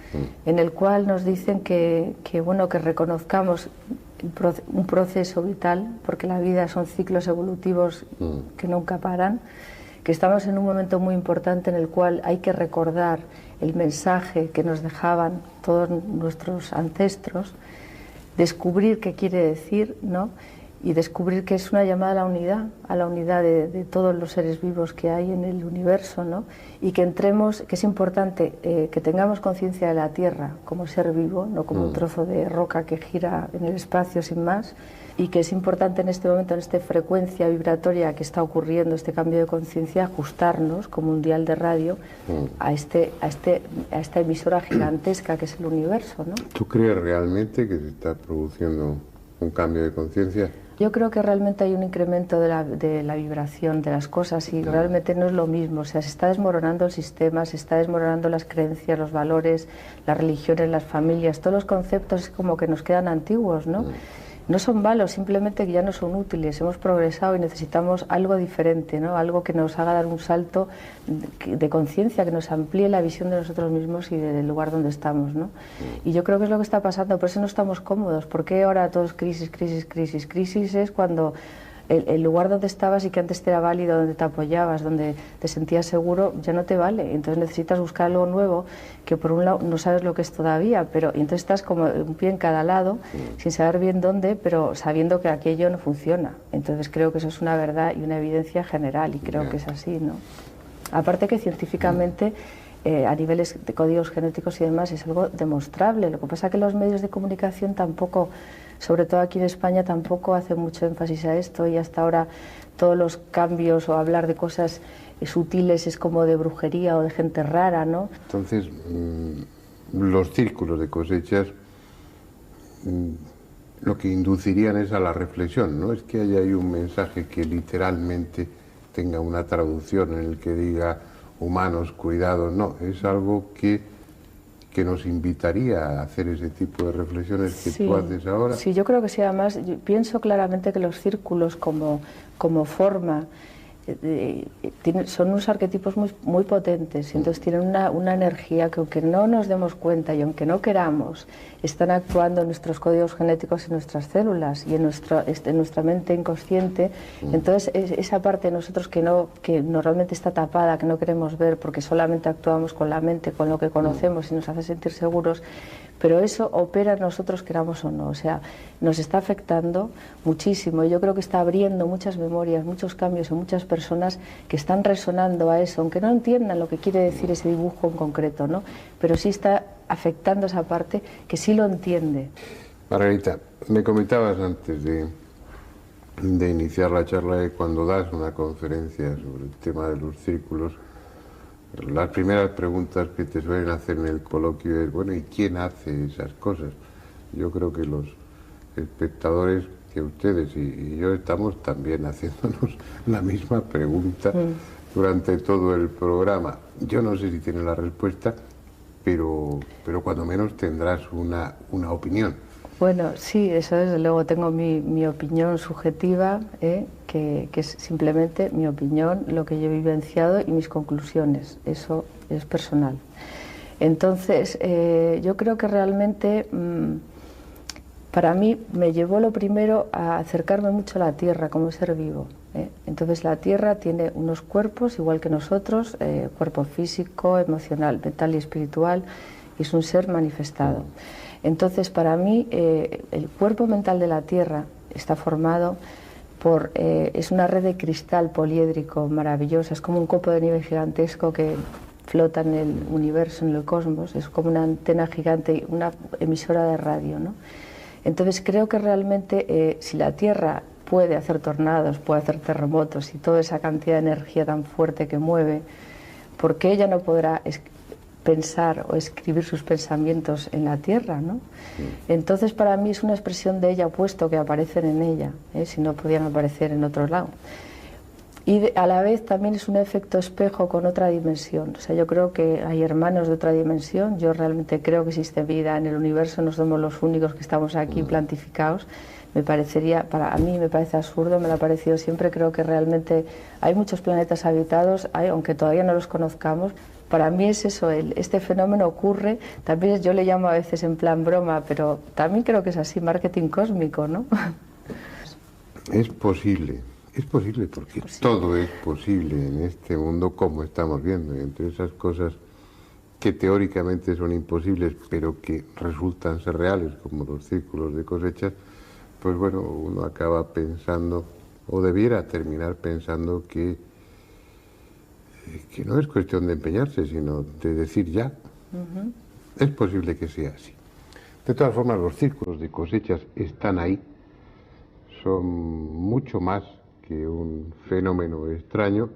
En el cual nos dicen que reconozcamos un proceso vital, porque la vida son ciclos evolutivos que nunca paran, que estamos en un momento muy importante en el cual hay que recordar el mensaje que nos dejaban todos nuestros ancestros, descubrir qué quiere decir, ¿no? Y descubrir que es una llamada a la unidad de todos los seres vivos que hay en el universo, ¿no? Y que entremos, que es importante que tengamos conciencia de la Tierra como ser vivo, no como un trozo de roca que gira en el espacio sin más, y que es importante en este momento, en esta frecuencia vibratoria que está ocurriendo, este cambio de conciencia, ajustarnos como un dial de radio a esta emisora gigantesca que es el universo, ¿no? ¿Tú crees realmente que se está produciendo un cambio de conciencia? Yo creo que realmente hay un incremento de la vibración de las cosas y realmente no es lo mismo. O sea, se está desmoronando el sistema, se está desmoronando las creencias, los valores, las religiones, las familias, todos los conceptos como que nos quedan antiguos, ¿no? No son malos, simplemente que ya no son útiles. Hemos progresado y necesitamos algo diferente, ¿no? Algo que nos haga dar un salto de conciencia, que nos amplíe la visión de nosotros mismos y del lugar donde estamos, ¿no? Y yo creo que es lo que está pasando, por eso no estamos cómodos. ¿Por qué ahora todo es crisis, crisis, crisis? Crisis es cuando el lugar donde estabas y que antes te era válido, donde te apoyabas, donde te sentías seguro, ya no te vale. Entonces necesitas buscar algo nuevo que por un lado no sabes lo que es todavía, pero entonces estás como un pie en cada lado, sin saber bien dónde, pero sabiendo que aquello no funciona. Entonces creo que eso es una verdad y una evidencia general y creo que es así, ¿no? Aparte que científicamente a niveles de códigos genéticos y demás, es algo demostrable. Lo que pasa es que los medios de comunicación tampoco, sobre todo aquí en España, tampoco hacen mucho énfasis a esto, y hasta ahora todos los cambios o hablar de cosas sutiles es como de brujería o de gente rara, ¿no? Entonces, los círculos de cosechas lo que inducirían es a la reflexión, no es que haya ahí un mensaje que literalmente tenga una traducción en el que diga humanos, cuidados, no, es algo que nos invitaría a hacer ese tipo de reflexiones que tú haces ahora. Sí, yo creo que sí. Además, yo pienso claramente que los círculos como forma son unos arquetipos muy potentes, y entonces tienen una energía que, aunque no nos demos cuenta y aunque no queramos, están actuando en nuestros códigos genéticos, en nuestras células y en nuestra mente inconsciente. Entonces esa parte de nosotros que normalmente está tapada, que no queremos ver porque solamente actuamos con la mente, con lo que conocemos y nos hace sentir seguros, pero eso opera en nosotros, queramos o no. O sea, nos está afectando muchísimo. Yo creo que está abriendo muchas memorias, muchos cambios en muchas personas que están resonando a eso, aunque no entiendan lo que quiere decir ese dibujo en concreto, ¿no? Pero sí está afectando esa parte que sí lo entiende. Margarita, me comentabas antes de iniciar la charla de cuando das una conferencia sobre el tema de los círculos, las primeras preguntas que te suelen hacer en el coloquio es, bueno, ¿y quién hace esas cosas? Yo creo que los espectadores, que ustedes y yo estamos también haciéndonos la misma pregunta durante todo el programa. Yo no sé si tiene la respuesta, pero cuando menos tendrás una opinión. Bueno, sí, eso desde luego tengo mi opinión subjetiva, que es simplemente mi opinión, lo que yo he vivenciado y mis conclusiones. Eso es personal. Entonces, yo creo que realmente para mí me llevó lo primero a acercarme mucho a la Tierra como ser vivo. Entonces la Tierra tiene unos cuerpos igual que nosotros, cuerpo físico, emocional, mental y espiritual, y es un ser manifestado. Entonces para mí el cuerpo mental de la Tierra está formado por, es una red de cristal poliédrico maravillosa, es como un copo de nieve gigantesco que flota en el universo, en el cosmos, es como una antena gigante, una emisora de radio, ¿no? Entonces creo que realmente si la Tierra puede hacer tornados, puede hacer terremotos y toda esa cantidad de energía tan fuerte que mueve, ¿por qué ella no podrá pensar o escribir sus pensamientos en la Tierra, ¿no? Entonces para mí es una expresión de ella, puesto que aparecen en ella, si no podían aparecer en otro lado. Y a la vez también es un efecto espejo con otra dimensión. O sea, yo creo que hay hermanos de otra dimensión. Yo realmente creo que existe vida en el universo, no somos los únicos que estamos aquí plantificados. Me parecería, a mí me parece absurdo, me lo ha parecido siempre. Creo que realmente hay muchos planetas habitados, aunque todavía no los conozcamos. Para mí es eso, este fenómeno ocurre, también yo le llamo a veces en plan broma, pero también creo que es así, marketing cósmico, ¿no? Es posible porque todo es posible en este mundo como estamos viendo, y entre esas cosas que teóricamente son imposibles pero que resultan ser reales, como los círculos de cosechas, pues bueno, uno acaba pensando, o debiera terminar pensando que no es cuestión de empeñarse, sino de decir ya. Es posible que sea así. De todas formas, los círculos de cosechas están ahí, son mucho más que un fenómeno extraño.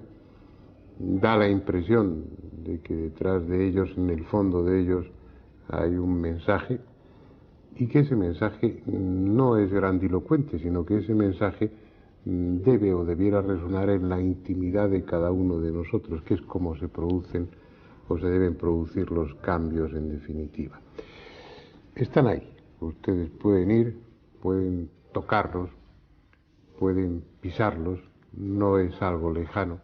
Da la impresión de que detrás de ellos, en el fondo de ellos, hay un mensaje, y que ese mensaje no es grandilocuente, sino que ese mensaje debe o debiera resonar en la intimidad de cada uno de nosotros, que es como se producen o se deben producir los cambios en definitiva. Están ahí, ustedes pueden ir, pueden tocarlos, pueden pisarlos, no es algo lejano,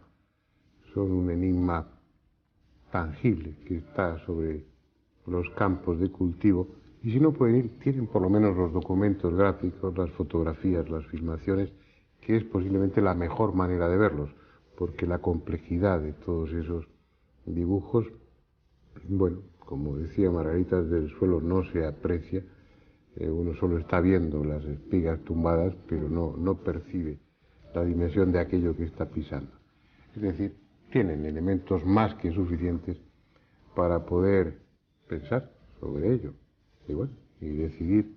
son un enigma tangible que está sobre los campos de cultivo, y si no pueden ir, tienen por lo menos los documentos gráficos, las fotografías, las filmaciones, que es posiblemente la mejor manera de verlos, porque la complejidad de todos esos dibujos, bueno, como decía Margarita, desde el suelo no se aprecia, uno solo está viendo las espigas tumbadas, pero no percibe la dimensión de aquello que está pisando. Es decir, tienen elementos más que suficientes para poder pensar sobre ello y bueno, y decidir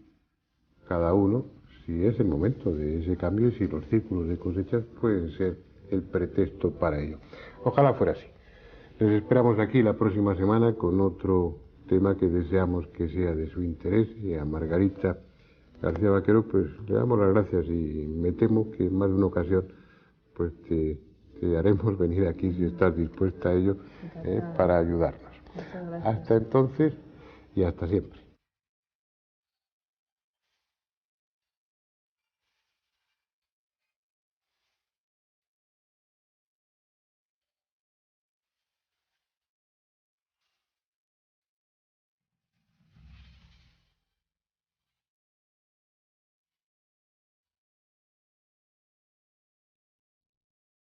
cada uno si es el momento de ese cambio y si los círculos de cosechas pueden ser el pretexto para ello. Ojalá fuera así. Les esperamos aquí la próxima semana con otro tema que deseamos que sea de su interés, y a Margarita García Vaquero pues le damos las gracias y me temo que en más de una ocasión pues te haremos venir aquí si estás dispuesta a ello para ayudarnos. Hasta entonces y hasta siempre.